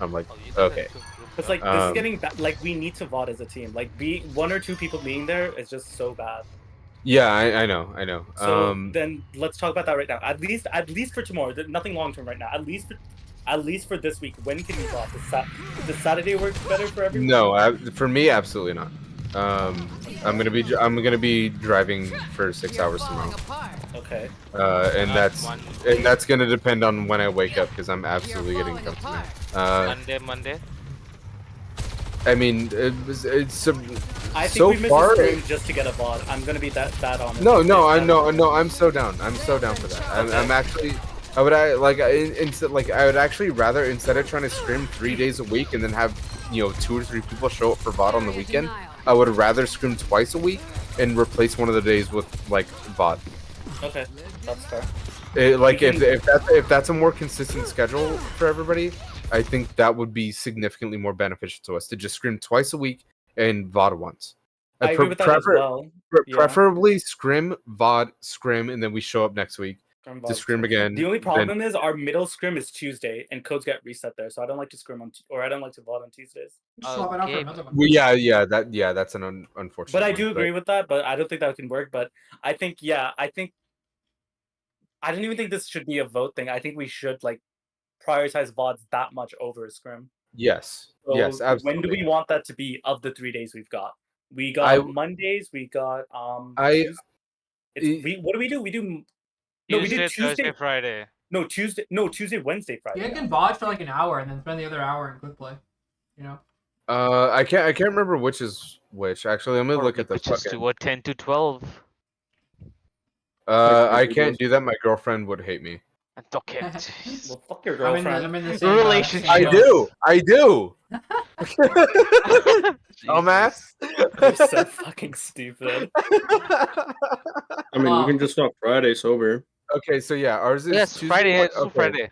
I'm like, okay. It's like this is getting bad. Like we need to VOD as a team. Like one or two people being there is just so bad. Yeah, I know. So then let's talk about that right now. At least for tomorrow. Nothing long term right now. At least for this week. When can you VOD? Does Saturday work better for everyone? No, for me, absolutely not. I'm gonna be driving for 6 hours tomorrow. Okay. And that's gonna depend on when I wake up because I'm absolutely getting company. Monday. I mean, it's I think so we missed far. a stream just to get a VOD. I'm gonna be that honest. No, I'm so down. I'm so down for that. I'm actually. I would actually rather, instead of trying to scrim 3 days a week and then have 2 or 3 people show up for VOD on the weekend, I would rather scrim twice a week and replace one of the days with like VOD. Okay, that's fair. Like We can- if that's a more consistent schedule for everybody, I think that would be significantly more beneficial to us to just scrim twice a week and VOD once. I agree with that as well. Yeah. Preferably scrim, VOD, scrim, and then we show up next week Scrim, to VOD, scrim scrim. again. The only then- problem is our middle scrim is Tuesday, and codes get reset there, so I don't like to scrim or I don't like to VOD on Tuesdays. Just swap it out for Okay. another one. Well, yeah, that's an unfortunate. But I one, do agree with that. But I don't think that can work. But I think I don't even think this should be a vote thing. I think we should like prioritize VODs that much over scrim. Yes, So yes, absolutely. when do we want that to be of the 3 days we've got? We got Mondays. We got Tuesdays. What do? We do. No, we Tuesday, did Tuesday, Thursday, Friday. No, Tuesday, Wednesday, Friday. You can VOD for like an hour and then spend the other hour in quick play. You know. I can't remember which is which. Actually, let me look at the Just fucking. do a 10 to 12. I can't do that. My girlfriend would hate me. Okay. Well, fuck your I'm in girlfriend. the same Relationship. I do. Dumbass. You're so fucking stupid. I mean, we can just stop Friday sober. Okay, so yeah, ours is Yes, Tuesday, Friday. It's okay. Friday.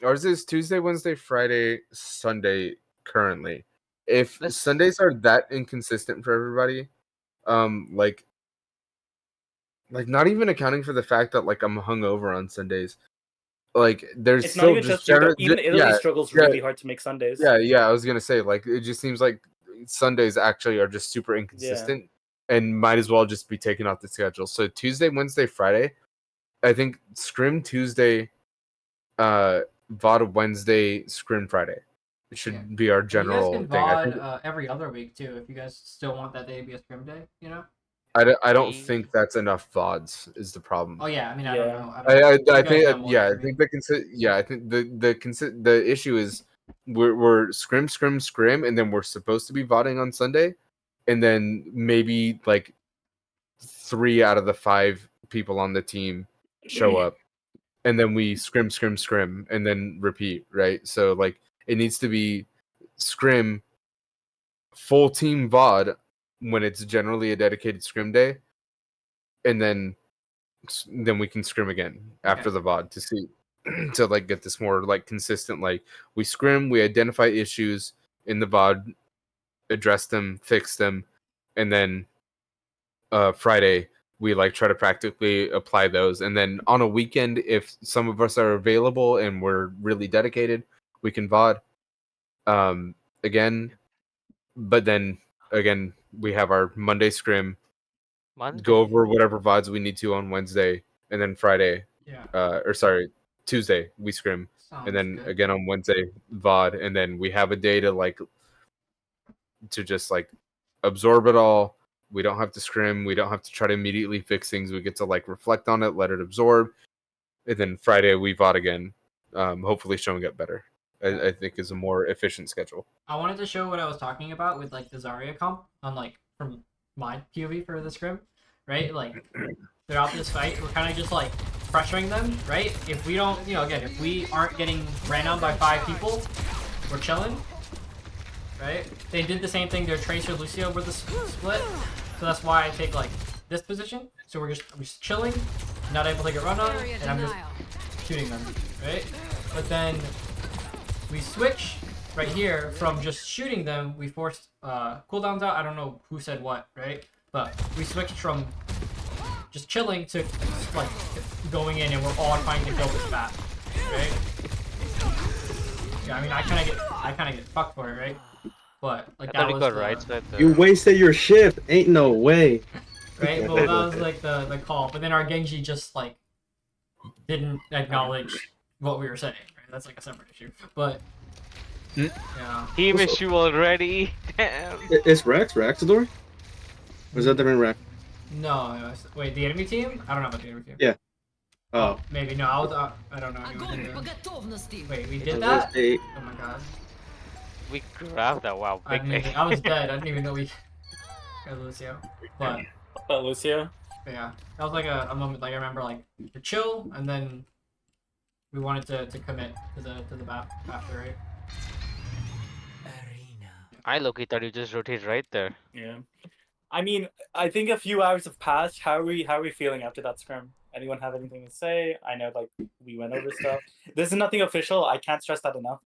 Ours is Tuesday, Wednesday, Friday, Sunday currently. If Let's- Sundays are that inconsistent for everybody, like not even accounting for the fact that like I'm hungover on Sundays, like there's It's still not even just you, though. Even Italy struggles really hard to make Sundays. Yeah, I was gonna say like it just seems like Sundays actually are just super inconsistent and might as well just be taken off the schedule. So Tuesday, Wednesday, Friday, I think scrim Tuesday, VOD Wednesday, scrim Friday. It should be our general you guys can thing. I think VOD every other week too if you guys still want that day to be a scrim day. You know. I don't think that's enough VODs is the problem. Oh yeah, I mean I Yeah. don't know. I You guys think know more yeah, I than me. think I think the issue is we're scrim and then we're supposed to be voting on Sunday, and then maybe like 3 out of the 5 people on the team show up, and then we scrim and then repeat, right? So like it needs to be scrim full team VOD when it's generally a dedicated scrim day, and then we can scrim again after the VOD to see to like get this more like consistent. Like we scrim, we identify issues in the VOD, address them, fix them, and then Friday we like try to practically apply those. And then on a weekend, if some of us are available and we're really dedicated, we can VOD again. But then again, we have our Monday scrim. Monday. Go over whatever VODs we need to on Wednesday, and then Friday, Yeah. Tuesday we scrim, Sounds and then good. again on Wednesday VOD, and then we have a day to just like absorb it all. We don't have to scrim. We don't have to try to immediately fix things. We get to like reflect on it, let it absorb, and then Friday we VOD again. Hopefully showing up better. I think is a more efficient schedule. I wanted to show what I was talking about with like the Zarya comp on like from my POV for the scrim, right? Like throughout this fight, we're kind of just like pressuring them, right? If we don't, again, if we aren't getting ran on by 5 people, we're chilling, right? They did the same thing. Their Tracer Lucio were the split, so that's why I take like this position. So we're just chilling, not able to get run on, and I'm just shooting them, right? But then we switch right here from just shooting them. We forced cooldowns out. I don't know who said what, right? But we switched from just chilling to like going in, and we're all trying to kill this bat, right? Yeah, I mean, I kind of get fucked for it, right? But like I thought that he was got the, right side there. You wasted your shift. Ain't no way. right? Well, that was like the call. But then our Genji just like didn't acknowledge what we were saying. Right? That's like a separate issue. But yeah. Team issue already. Damn. It's Rex, Raxador? Or is that different Rex? No, wait, the enemy team? I don't know about the enemy team. Yeah. Oh. Maybe no. I don't know. Wait, we did that? Oh my god. We grabbed that. Wow. I Big I was dead. I didn't even know we got Lucio. But Lucio. yeah, that was like a moment. Like I remember, like to chill, and then we wanted to commit to the map after, right? I low-key thought you just rotate right there. Yeah. I mean, I think a few hours have passed. How are we feeling after that scrim? Anyone have anything to say? I know like we went over stuff. This is nothing official. I can't stress that enough.